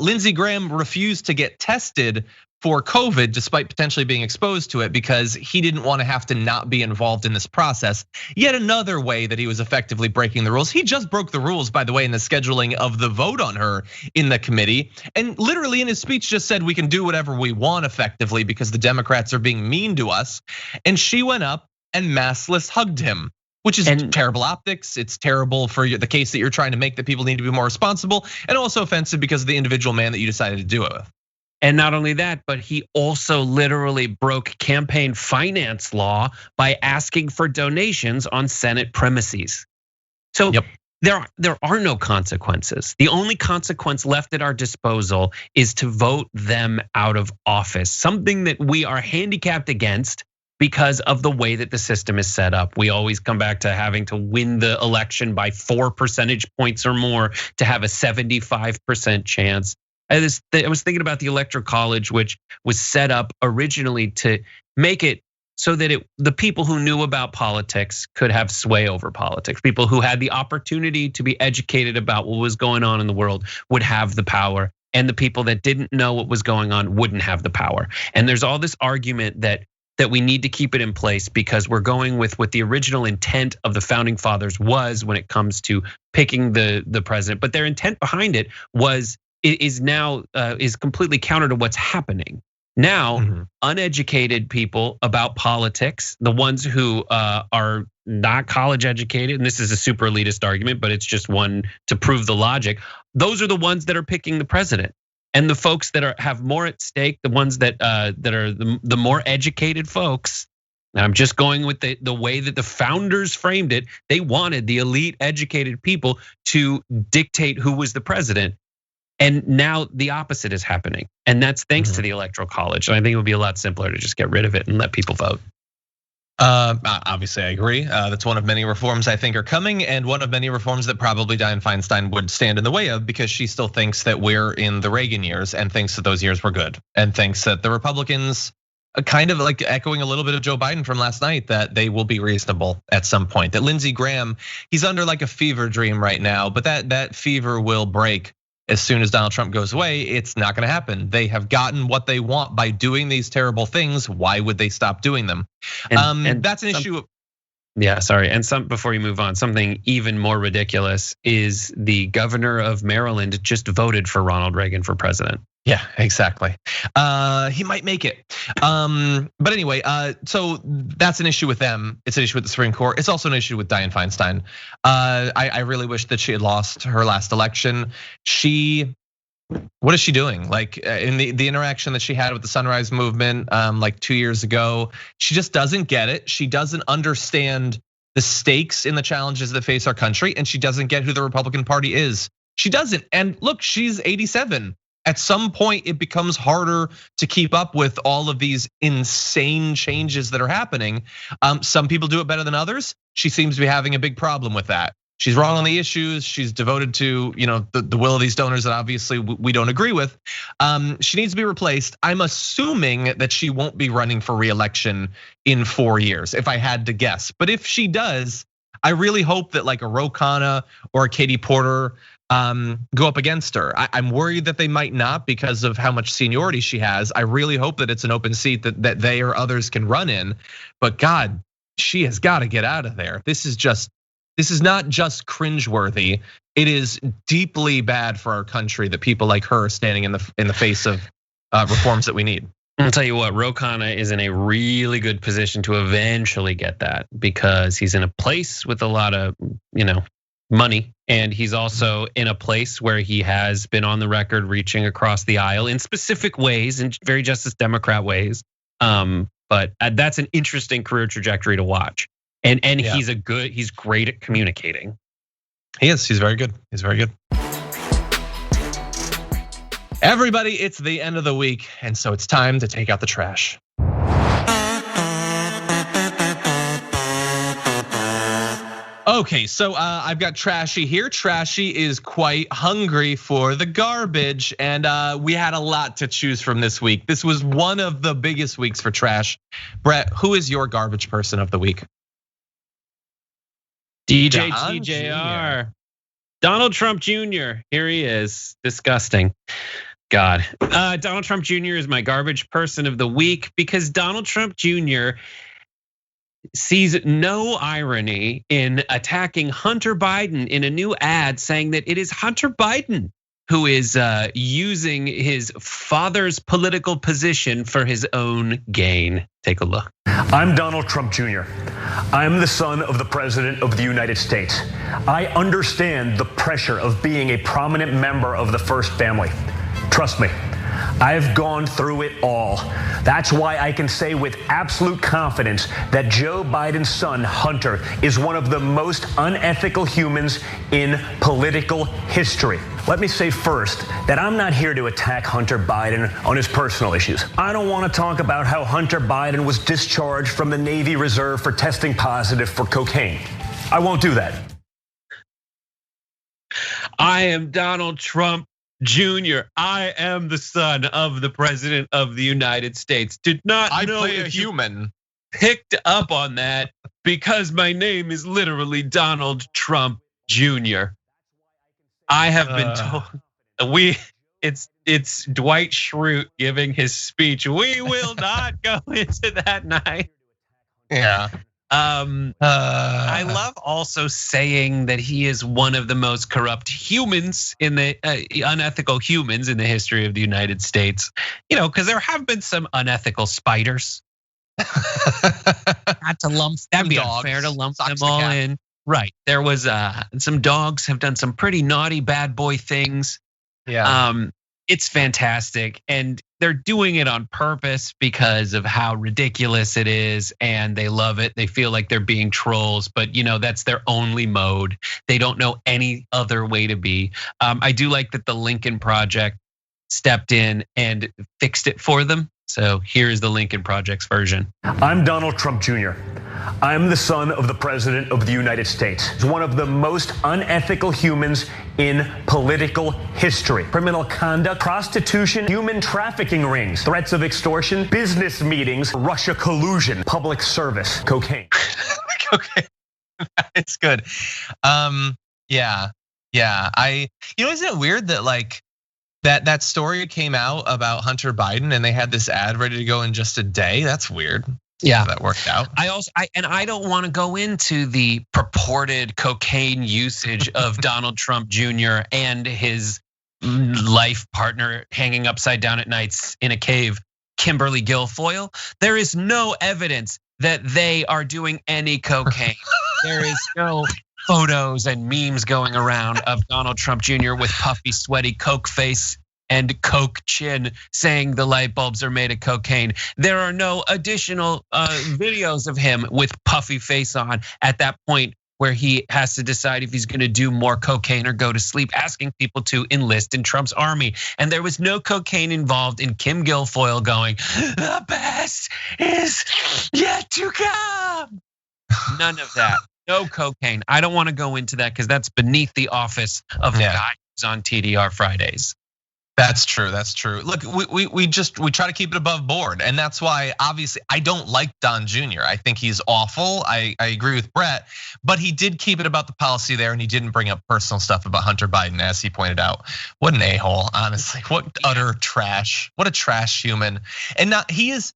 Lindsey Graham refused to get tested for COVID despite potentially being exposed to it because he didn't want to have to not be involved in this process. Yet another way that he was effectively breaking the rules. He just broke the rules, by the way, in the scheduling of the vote on her in the committee. And literally in his speech just said we can do whatever we want effectively because the Democrats are being mean to us. And she went up and maskless hugged him, which is terrible optics. It's terrible for the case that you're trying to make that people need to be more responsible, and also offensive because of the individual man that you decided to do it with. And not only that, but he also literally broke campaign finance law by asking for donations on Senate premises. So there are no consequences. The only consequence left at our disposal is to vote them out of office, something that we are handicapped against because of the way that the system is set up. We always come back to having to win the election by 4 percentage points or more to have a 75% chance. I was thinking about the Electoral College, which was set up originally to make it so that the people who knew about politics could have sway over politics. People who had the opportunity to be educated about what was going on in the world would have the power, and the people that didn't know what was going on wouldn't have the power. And there's all this argument that we need to keep it in place because we're going with what the original intent of the founding fathers was when it comes to picking the president. But their intent behind it is now completely counter to what's happening. Now, uneducated people about politics, the ones who are not college educated, and this is a super elitist argument, but it's just one to prove the logic. Those are the ones that are picking the president. And the folks that have more at stake, the ones that are the more educated folks, I'm just going with the way that the founders framed it. They wanted the elite educated people to dictate who was the president. And now the opposite is happening. And that's thanks to the Electoral College. And I think it would be a lot simpler to just get rid of it and let people vote. Obviously, I agree. That's one of many reforms I think are coming, and one of many reforms that probably Dianne Feinstein would stand in the way of, because she still thinks that we're in the Reagan years and thinks that those years were good, and thinks that the Republicans, kind of like echoing a little bit of Joe Biden from last night, that they will be reasonable at some point. That Lindsey Graham, he's under like a fever dream right now, but that fever will break as soon as Donald Trump goes away. It's not gonna happen. They have gotten what they want by doing these terrible things. Why would they stop doing them? And that's an issue. Yeah, sorry. And before you move on, something even more ridiculous is the governor of Maryland just voted for Ronald Reagan for president. Yeah, exactly. He might make it. But anyway, so that's an issue with them. It's an issue with the Supreme Court. It's also an issue with Dianne Feinstein. I really wish that she had lost her last election. What is she doing? Like in the interaction that she had with the Sunrise Movement, like 2 years ago, she just doesn't get it. She doesn't understand the stakes in the challenges that face our country, and she doesn't get who the Republican Party is. She doesn't. And look, she's 87. At some point, it becomes harder to keep up with all of these insane changes that are happening. Some people do it better than others. She seems to be having a big problem with that. She's wrong on the issues. She's devoted to the will of these donors that obviously we don't agree with. She needs to be replaced. I'm assuming that she won't be running for re-election in 4 years, if I had to guess. But if she does, I really hope that like a Ro Khanna or a Katie Porter go up against her. I'm worried that they might not because of how much seniority she has. I really hope that it's an open seat that they or others can run in. But God, she has got to get out of there. This is not just cringeworthy. It is deeply bad for our country that people like her are standing in the face of reforms that we need. I'll tell you what, Ro Khanna is in a really good position to eventually get that, because he's in a place with a lot of money, and he's also in a place where he has been on the record reaching across the aisle in specific ways, in very Justice Democrat ways. But that's an interesting career trajectory to watch. And yeah. He's great at communicating. He is, he's very good. He's very good. Everybody, it's the end of the week, and so it's time to take out the trash. Okay, so I've got Trashy here. Trashy is quite hungry for the garbage, and we had a lot to choose from this week. This was one of the biggest weeks for trash. Brett, who is your garbage person of the week? DJ TJR. Donald Trump Jr. Here he is. Disgusting. God. Donald Trump Jr. is my garbage person of the week because Donald Trump Jr. sees no irony in attacking Hunter Biden in a new ad saying that it is Hunter Biden who is using his father's political position for his own gain. Take a look. I'm Donald Trump Jr. I'm the son of the President of the United States. I understand the pressure of being a prominent member of the first family. Trust me, I've gone through it all. That's why I can say with absolute confidence that Joe Biden's son, Hunter, is one of the most unethical humans in political history. Let me say first that I'm not here to attack Hunter Biden on his personal issues. I don't want to talk about how Hunter Biden was discharged from the Navy Reserve for testing positive for cocaine. I won't do that. I am Donald Trump Jr. I am the son of the President of the United States. Did not know if you picked up on that because my name is literally Donald Trump Jr. I have been told it's Dwight Schrute giving his speech. We will not go into that night. Yeah. I love also saying that he is one of the most corrupt humans in the unethical humans in the history of the United States. Because there have been some unethical spiders. Not to lump, that'd be unfair to lump them all in. Right. There was some dogs have done some pretty naughty bad boy things. Yeah. It's fantastic, and they're doing it on purpose because of how ridiculous it is, and they love it. They feel like they're being trolls, but that's their only mode. They don't know any other way to be. I do like that the Lincoln Project stepped in and fixed it for them. So here's the Lincoln Project's version. I'm Donald Trump Jr. I'm the son of the President of the United States. He's one of the most unethical humans in political history. Criminal conduct, prostitution, human trafficking rings, threats of extortion, business meetings, Russia collusion, public service, cocaine. Okay, it's good. Yeah. Isn't it weird that like that story came out about Hunter Biden and they had this ad ready to go in just a day? That's weird. Yeah, that worked out. I don't want to go into the purported cocaine usage of Donald Trump Jr. and his life partner hanging upside down at nights in a cave, Kimberly Guilfoyle. There is no evidence that they are doing any cocaine. There is no photos and memes going around of Donald Trump Jr. with puffy, sweaty Coke face and Coke chin saying the light bulbs are made of cocaine. There are no additional videos of him with puffy face on at that point where he has to decide if he's gonna do more cocaine or go to sleep, asking people to enlist in Trump's army. And there was no cocaine involved in Kim Guilfoyle going, the best is yet to come. None of that, no cocaine. I don't wanna go into that because that's beneath the office of the guy who's on TDR Fridays. That's true. Look, we try to keep it above board, and that's why obviously I don't like Don Jr. I think he's awful. I agree with Brett, but he did keep it about the policy there, and he didn't bring up personal stuff about Hunter Biden, as he pointed out. What an a-hole, honestly. What utter trash. What a trash human. And now he is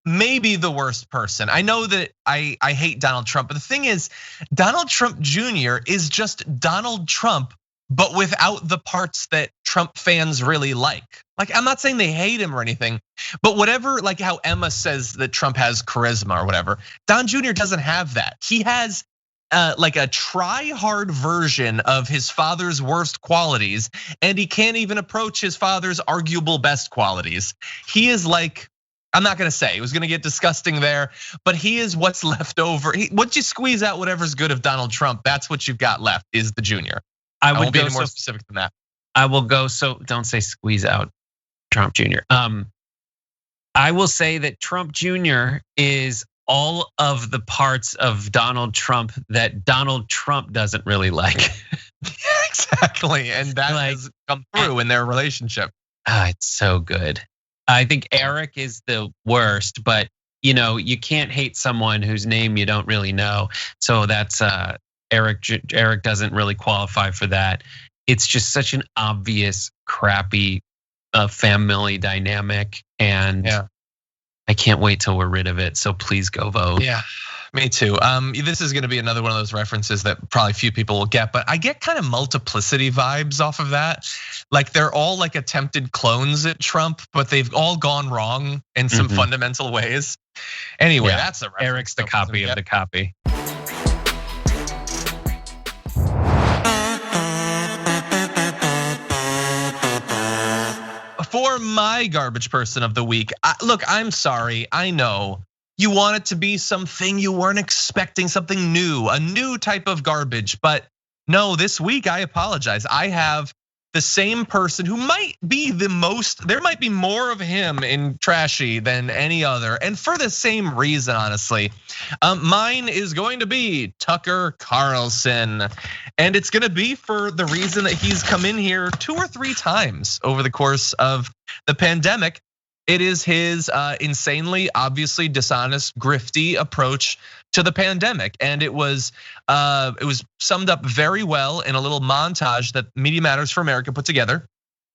maybe the worst person. I know that I hate Donald Trump, but the thing is, Donald Trump Jr. is just Donald Trump, but without the parts that Trump fans really like. Like, I'm not saying they hate him or anything, but whatever, like how Emma says that Trump has charisma or whatever, Don Jr. doesn't have that. He has like a try-hard version of his father's worst qualities, and he can't even approach his father's arguable best qualities. He is like, I'm not gonna say, it was gonna get disgusting there, but he is what's left over. Once you squeeze out whatever's good of Donald Trump, that's what you've got left, is the Junior. I won't be any more specific than that. I will go, so don't say squeeze out Trump Jr. I will say that Trump Jr. is all of the parts of Donald Trump that Donald Trump doesn't really like. Yeah, exactly, and that has come through in their relationship. It's so good. I think Eric is the worst, but you can't hate someone whose name you don't really know. So that's Eric doesn't really qualify for that. It's just such an obvious, crappy family dynamic, and I can't wait till we're rid of it. So please go vote. Yeah, me too. This is gonna be another one of those references that probably few people will get, but I get kind of multiplicity vibes off of that. Like they're all like attempted clones at Trump, but they've all gone wrong in some fundamental ways. Anyway, that's a reference. Eric's the copy of the copy. For my garbage person of the week, look, I'm sorry, I know you want it to be something you weren't expecting, something new, a new type of garbage, but no, this week I apologize. I have the same person who might be the most, there might be more of him in trashy than any other, and for the same reason, honestly. Mine is going to be Tucker Carlson, and it's gonna be for the reason that he's come in here 2 or 3 times over the course of the pandemic. It is his insanely, obviously dishonest, grifty approach to the pandemic, and it was summed up very well in a little montage that Media Matters for America put together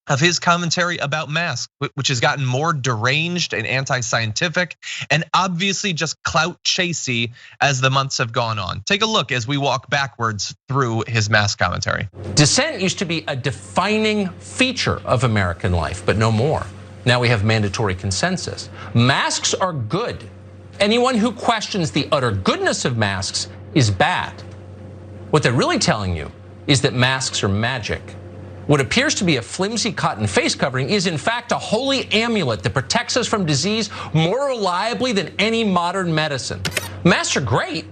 of his commentary about masks, which has gotten more deranged and anti-scientific and obviously just clout chasey as the months have gone on. Take a look as we walk backwards through his mask commentary. Dissent used to be a defining feature of American life, but no more. Now we have mandatory consensus. Masks are good. Anyone who questions the utter goodness of masks is bad. What they're really telling you is that masks are magic. What appears to be a flimsy cotton face covering is in fact a holy amulet that protects us from disease more reliably than any modern medicine. Masks are great.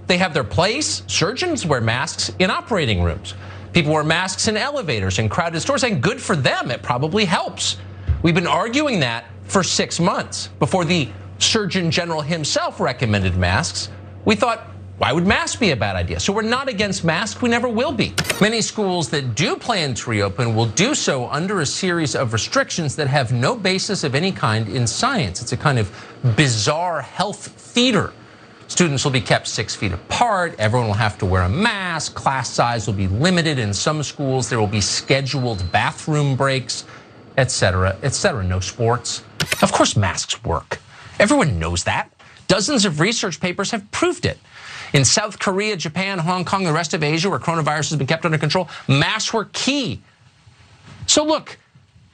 They have their place. Surgeons wear masks in operating rooms. People wear masks in elevators and crowded stores, and good for them. It probably helps. We've been arguing that for 6 months. Before the Surgeon General himself recommended masks, we thought, why would masks be a bad idea? So we're not against masks. We never will be. Many schools that do plan to reopen will do so under a series of restrictions that have no basis of any kind in science. It's a kind of bizarre health theater. Students will be kept 6 feet apart. Everyone will have to wear a mask. Class size will be limited. In some schools, there will be scheduled bathroom breaks, etc., etc. No sports. Of course, masks work. Everyone knows that. Dozens of research papers have proved it. In South Korea, Japan, Hong Kong, the rest of Asia, where coronavirus has been kept under control, masks were key. So look,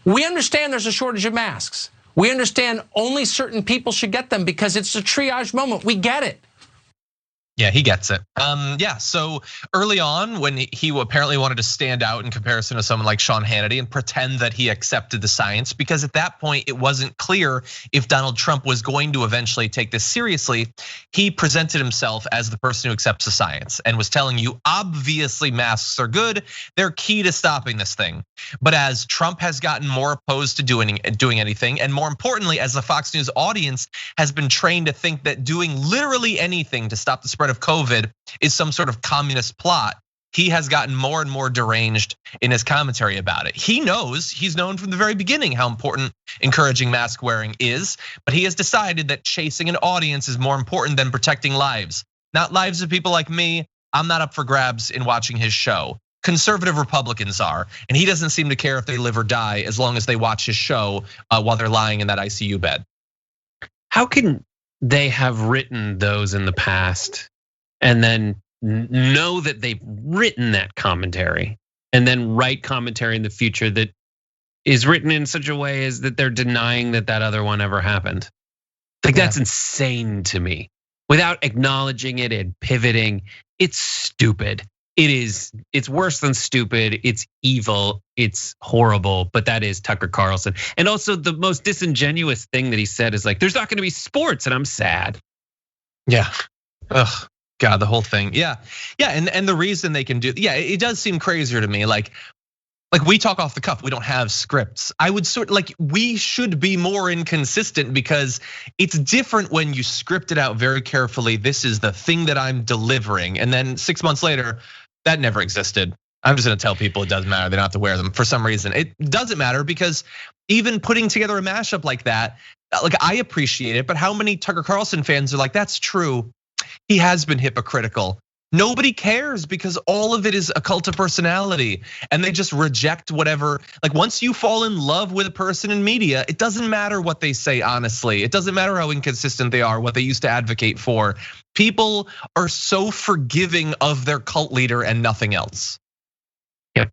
we understand there's a shortage of masks. We understand only certain people should get them because it's a triage moment. We get it. Yeah, he gets it. Yeah, so early on when he apparently wanted to stand out in comparison to someone like Sean Hannity and pretend that he accepted the science, because at that point it wasn't clear if Donald Trump was going to eventually take this seriously. He presented himself as the person who accepts the science and was telling you, obviously masks are good, they're key to stopping this thing. But as Trump has gotten more opposed to doing anything, and more importantly, as the Fox News audience has been trained to think that doing literally anything to stop the spread of COVID is some sort of communist plot, he has gotten more and more deranged in his commentary about it. He knows, he's known from the very beginning how important encouraging mask wearing is, but he has decided that chasing an audience is more important than protecting lives. Not lives of people like me. I'm not up for grabs in watching his show. Conservative Republicans are, and he doesn't seem to care if they live or die as long as they watch his show while they're lying in that ICU bed. How can they have written those in the past and then know that they've written that commentary and then write commentary in the future that is written in such a way as that they're denying that that other one ever happened? Like that's insane to me. Without acknowledging it and pivoting, it's stupid. It's worse than stupid. It's evil. It's horrible. But that is Tucker Carlson. And also the most disingenuous thing that he said is like, there's not gonna be sports, and I'm sad. Yeah. Ugh. God, the whole thing. Yeah. And the reason they can do, it does seem crazier to me. Like we talk off the cuff, we don't have scripts. I would we should be more inconsistent because it's different when you script it out very carefully. This is the thing that I'm delivering. And then 6 months later, that never existed. I'm just gonna tell people it doesn't matter. They don't have to wear them for some reason. It doesn't matter because even putting together a mashup like that, like I appreciate it, but how many Tucker Carlson fans are like, that's true. He has been hypocritical. Nobody cares because all of it is a cult of personality and they just reject whatever. Like once you fall in love with a person in media, it doesn't matter what they say, honestly. It doesn't matter how inconsistent they are, what they used to advocate for. People are so forgiving of their cult leader and nothing else. Yep.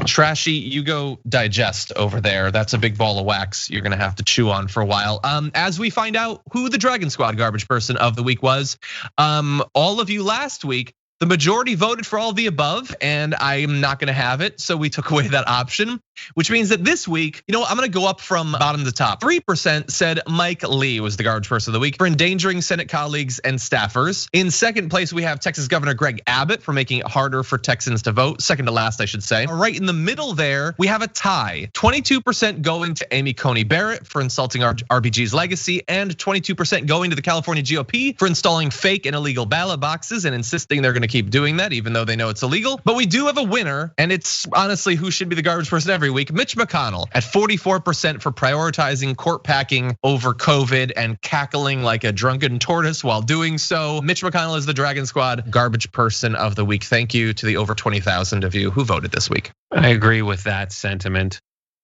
Trashy, you go digest over there. That's a big ball of wax you're gonna have to chew on for a while. As we find out who the Dragon Squad garbage person of the week was, all of you last week, the majority voted for all of the above, and I'm not gonna have it, so we took away that option, which means that this week, I'm gonna go up from bottom to top. 3% said Mike Lee was the garbage person of the week for endangering Senate colleagues and staffers. In second place, we have Texas Governor Greg Abbott for making it harder for Texans to vote. Second to last, I should say. Right in the middle there, we have a tie. 22% going to Amy Coney Barrett for insulting RBG's legacy, and 22% going to the California GOP for installing fake and illegal ballot boxes and insisting they're gonna keep doing that even though they know it's illegal. But we do have a winner, and it's honestly who should be the garbage person every week, Mitch McConnell at 44% for prioritizing court packing over COVID and cackling like a drunken tortoise while doing so. Mitch McConnell is the Dragon Squad garbage person of the week. Thank you to the over 20,000 of you who voted this week. I agree with that sentiment.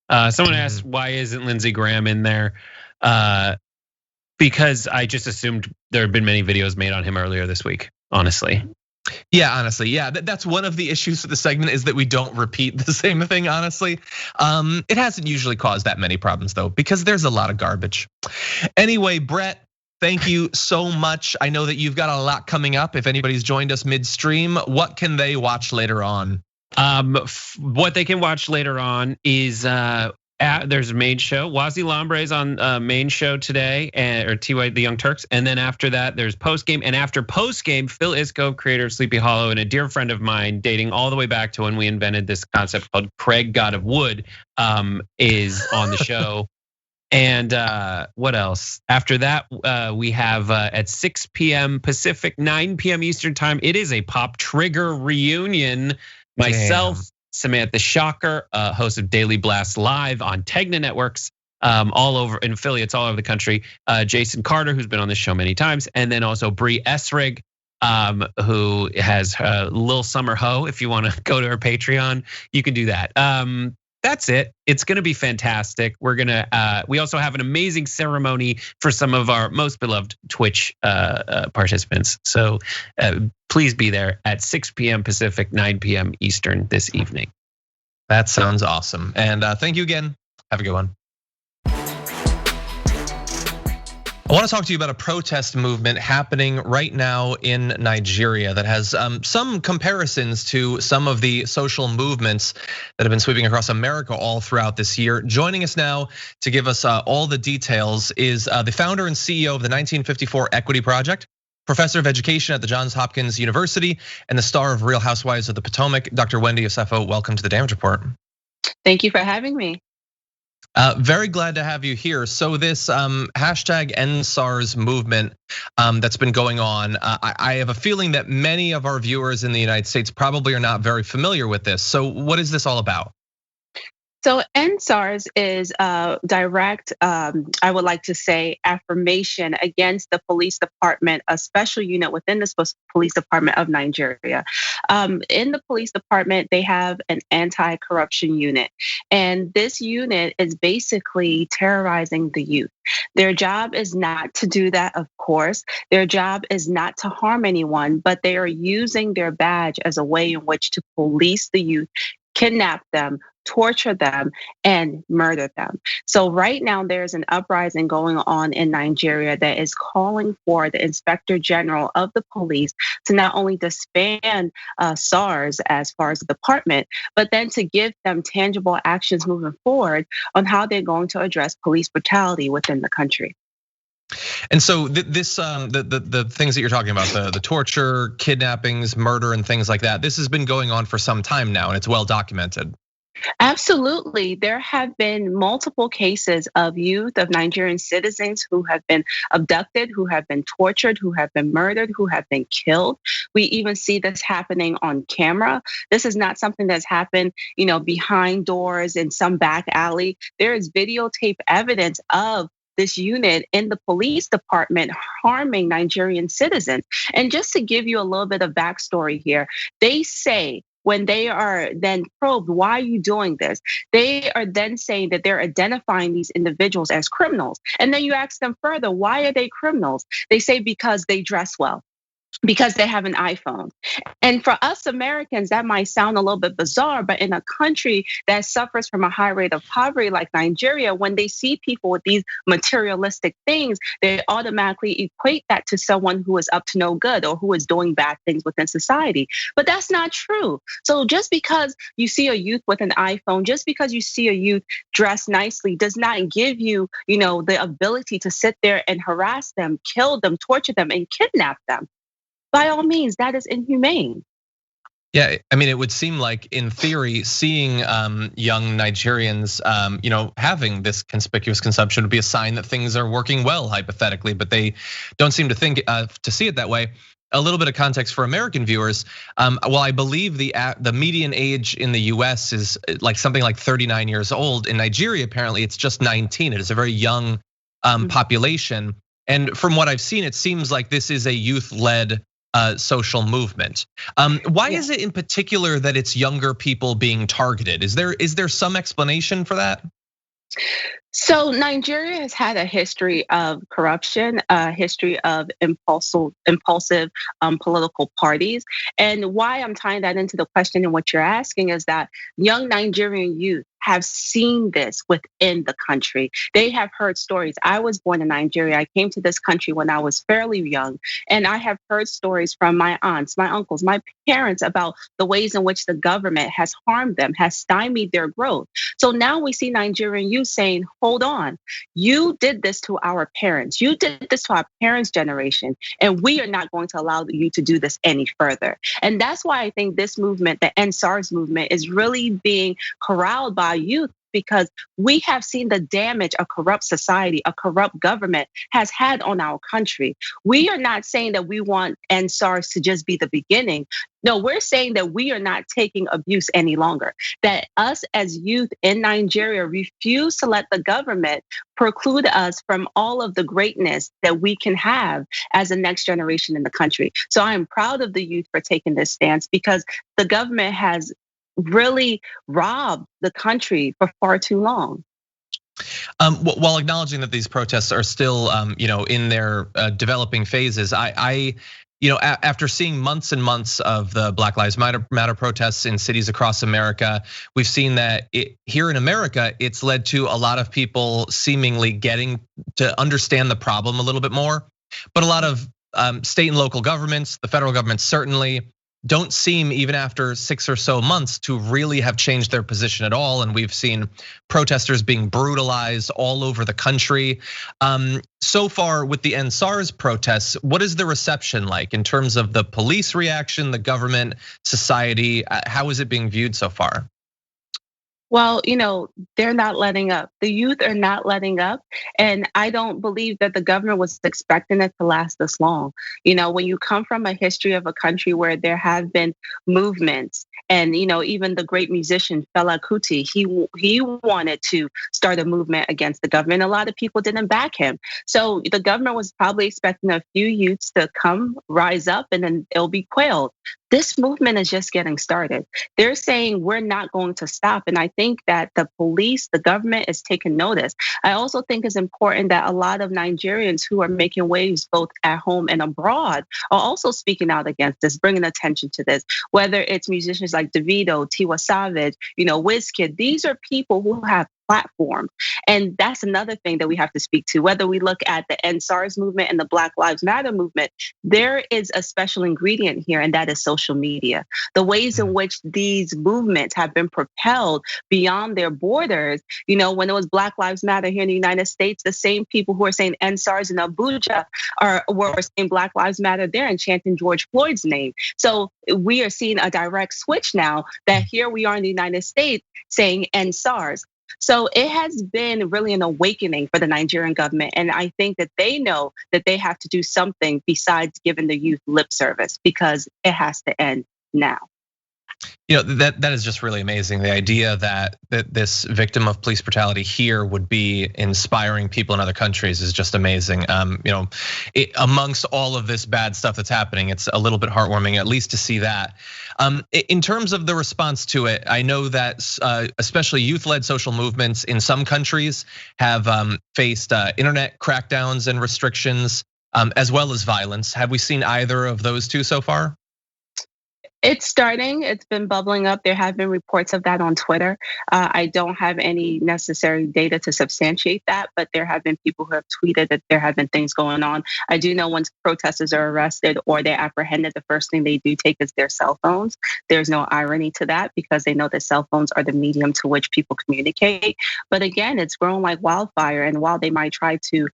Someone asked, why isn't Lindsey Graham in there? Because I just assumed there had been many videos made on him earlier this week, honestly. Yeah, honestly, yeah, that's one of the issues with the segment is that we don't repeat the same thing, honestly. It hasn't usually caused that many problems though, because there's a lot of garbage. Anyway, Brett, thank you so much. I know that you've got a lot coming up. If anybody's joined us midstream, what can they watch later on? What they can watch later on is there's a main show. Wazi Lambre is on main show today, or TY the Young Turks, and then after that there's post game. And after post game, Phil Iscove, creator of Sleepy Hollow and a dear friend of mine, dating all the way back to when we invented this concept called Craig God of Wood, is on the show. And what else? After that, we have at 6 p.m. Pacific, 9 p.m. Eastern time. It is a Pop Trigger reunion. Myself, Samantha Shocker, host of Daily Blast Live on Tegna Networks, all over in affiliates all over the country. Jason Carter, who's been on this show many times, and then also Bree Essrig, who has Lil Summer Ho. If you want to go to her Patreon, you can do that. That's it. It's gonna be fantastic. We also have an amazing ceremony for some of our most beloved Twitch participants. So please be there at 6 p.m. Pacific, 9 p.m. Eastern this evening. That sounds awesome. And thank you again. Have a good one. I want to talk to you about a protest movement happening right now in Nigeria that has some comparisons to some of the social movements that have been sweeping across America all throughout this year. Joining us now to give us all the details is the founder and CEO of the 1954 Equity Project, professor of education at the Johns Hopkins University, and the star of Real Housewives of the Potomac, Dr. Wendy Osefo. Welcome to the Damage Report. Thank you for having me. Very glad to have you here. So this hashtag #EndSARS movement that's been going on, I have a feeling that many of our viewers in the United States probably are not very familiar with this. So what is this all about? So EndSARS is a direct, I would like to say, affirmation against the police department, a special unit within the police department of Nigeria. In the police department, they have an anti-corruption unit. And this unit is basically terrorizing the youth. Their job is not to do that, of course. Their job is not to harm anyone, but they are using their badge as a way in which to police the youth, kidnap them, torture them, and murder them. So right now there's an uprising going on in Nigeria that is calling for the Inspector General of the police to not only disband SARS as far as the department, but then to give them tangible actions moving forward on how they're going to address police brutality within the country. And so this, the things that you're talking about, the torture, kidnappings, murder, and things like that, this has been going on for some time now, and it's well documented. Absolutely. There have been multiple cases of youth, of Nigerian citizens who have been abducted, who have been tortured, who have been murdered, who have been killed. We even see this happening on camera. This is not something that's happened, behind doors in some back alley. There is videotape evidence of this unit in the police department harming Nigerian citizens. And just to give you a little bit of backstory here, they say, when they are then probed, why are you doing this? They are then saying that they're identifying these individuals as criminals. And then you ask them further, why are they criminals? They say because they dress well, because they have an iPhone. And for us Americans, that might sound a little bit bizarre, but in a country that suffers from a high rate of poverty like Nigeria, when they see people with these materialistic things, they automatically equate that to someone who is up to no good or who is doing bad things within society. But that's not true. So just because you see a youth with an iPhone, just because you see a youth dressed nicely does not give you, the ability to sit there and harass them, kill them, torture them, and kidnap them. By all means, that is inhumane. Yeah, I mean, it would seem like, in theory, seeing young Nigerians, having this conspicuous consumption would be a sign that things are working well, hypothetically, but they don't seem to think to see it that way. A little bit of context for American viewers. Well, I believe the median age in the US is like something like 39 years old. In Nigeria, apparently, it's just 19. It is a very young population. And from what I've seen, it seems like this is a youth-led social movement. Why is it in particular that it's younger people being targeted? Is there some explanation for that? So Nigeria has had a history of corruption, a history of impulsive political parties. And why I'm tying that into the question and what you're asking is that young Nigerian youth have seen this within the country. They have heard stories. I was born in Nigeria. I came to this country when I was fairly young, and I have heard stories from my aunts, my uncles, my parents about the ways in which the government has harmed them, has stymied their growth. So now we see Nigerian youth saying, hold on, you did this to our parents. You did this to our parents' generation, and we are not going to allow you to do this any further. And that's why I think this movement, the End SARS movement, is really being corralled by youth, because we have seen the damage a corrupt society, a corrupt government has had on our country. We are not saying that we want End SARS to just be the beginning. No, we're saying that we are not taking abuse any longer. That us as youth in Nigeria refuse to let the government preclude us from all of the greatness that we can have as the next generation in the country. So I am proud of the youth for taking this stance, because the government has really robbed the country for far too long. While acknowledging that these protests are still, in their developing phases, after seeing months and months of the Black Lives Matter protests in cities across America, we've seen that here in America, it's led to a lot of people seemingly getting to understand the problem a little bit more. But a lot of state and local governments, the federal government certainly, don't seem, even after 6 or so months, to really have changed their position at all. And we've seen protesters being brutalized all over the country. So far with the End SARS protests, what is the reception like in terms of the police reaction, the government, society? How is it being viewed so far? Well, they're not letting up. The youth are not letting up. And I don't believe that the government was expecting it to last this long. When you come from a history of a country where there have been movements, and even the great musician Fela Kuti, he wanted to start a movement against the government. A lot of people didn't back him. So the government was probably expecting a few youths to come, rise up, and then it'll be quelled. This movement is just getting started. They're saying we're not going to stop. And I think that the police, the government is taking notice. I also think it's important that a lot of Nigerians who are making waves both at home and abroad are also speaking out against this, bringing attention to this. Whether it's musicians like Davido, Tiwa Savage, Wizkid, these are people who have platform. And that's another thing that we have to speak to. Whether we look at the End SARS movement and the Black Lives Matter movement, there is a special ingredient here, and that is social media. The ways in which these movements have been propelled beyond their borders. When it was Black Lives Matter here in the United States, the same people who are saying End SARS in Abuja were saying Black Lives Matter there and chanting George Floyd's name. So we are seeing a direct switch now that here we are in the United States saying End SARS. So it has been really an awakening for the Nigerian government. And I think that they know that they have to do something besides giving the youth lip service, because it has to end now. That is just really amazing. The idea that this victim of police brutality here would be inspiring people in other countries is just amazing. Amongst all of this bad stuff that's happening, it's a little bit heartwarming, at least to see that. In terms of the response to it, I know that especially youth-led social movements in some countries have faced internet crackdowns and restrictions, as well as violence. Have we seen either of those two so far? It's starting. It's been bubbling up. There have been reports of that on Twitter. I don't have any necessary data to substantiate that, but there have been people who have tweeted that there have been things going on. I do know once protesters are arrested or they're apprehended, the first thing they do take is their cell phones. There's no irony to that, because they know that cell phones are the medium to which people communicate. But again, it's grown like wildfire. And while they might try to,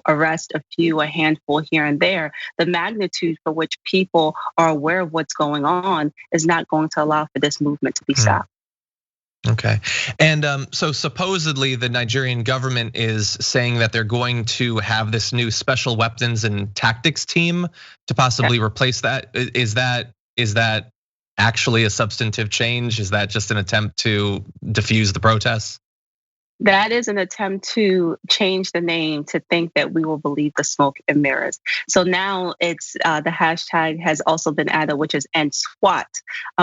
arrest a handful here and there, the magnitude for which people are aware of what's going on is not going to allow for this movement to be stopped. Okay, and so supposedly the Nigerian government is saying that they're going to have this new special weapons and tactics team to possibly replace that. Is that actually a substantive change? Is that just an attempt to diffuse the protests? That is an attempt to change the name to think that we will believe the smoke and mirrors. So now it's the hashtag has also been added, which is End SWAT,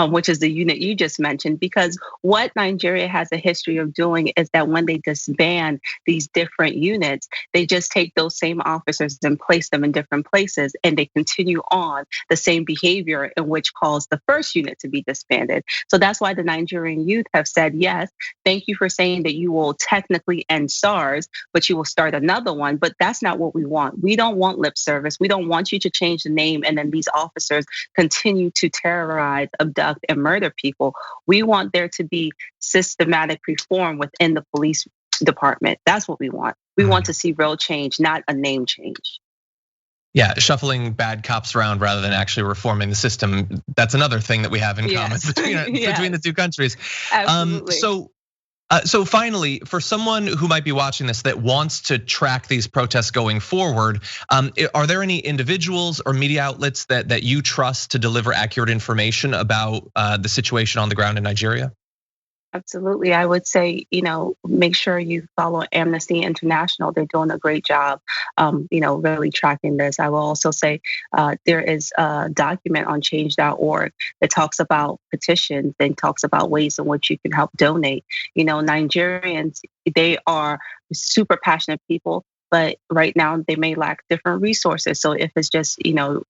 which is the unit you just mentioned. Because what Nigeria has a history of doing is that when they disband these different units, they just take those same officers and place them in different places, and they continue on the same behavior in which caused the first unit to be disbanded. So that's why the Nigerian youth have said, yes, thank you for saying that you will technically end SARS, but you will start another one. But that's not what we want. We don't want lip service. We don't want you to change the name and then these officers continue to terrorize, abduct, and murder people. We want there to be systematic reform within the police department. That's what we want. We want to see real change, not a name change. Yeah, shuffling bad cops around rather than actually reforming the system. That's another thing that we have in common between the two countries. Absolutely. So finally, for someone who might be watching this that wants to track these protests going forward, are there any individuals or media outlets that you trust to deliver accurate information about the situation on the ground in Nigeria? Absolutely. I would say, make sure you follow Amnesty International. They're doing a great job, really tracking this. I will also say there is a document on change.org that talks about petitions and talks about ways in which you can help donate. Nigerians, they are super passionate people, but right now they may lack different resources. So if it's just,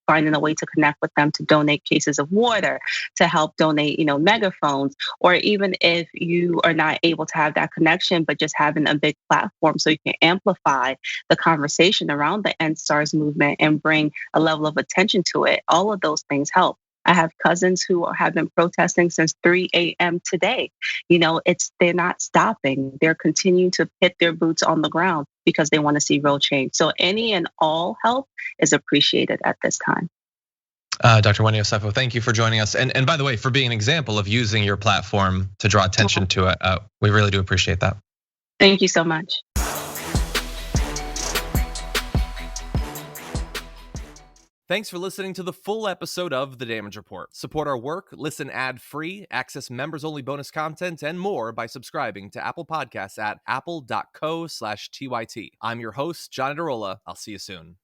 finding a way to connect with them to donate cases of water, to help donate, megaphones, or even if you are not able to have that connection, but just having a big platform so you can amplify the conversation around the End SARS movement and bring a level of attention to it, all of those things help. I have cousins who have been protesting since 3 a.m. today. They're not stopping. They're continuing to hit their boots on the ground because they want to see real change. So any and all help is appreciated at this time. Dr. Wendy Osefo, thank you for joining us. And by the way, for being an example of using your platform to draw attention to it. We really do appreciate that. Thank you so much. Thanks for listening to the full episode of The Damage Report. Support our work, listen ad-free, access members-only bonus content, and more by subscribing to Apple Podcasts at apple.co/TYT. I'm your host, John Adarola. I'll see you soon.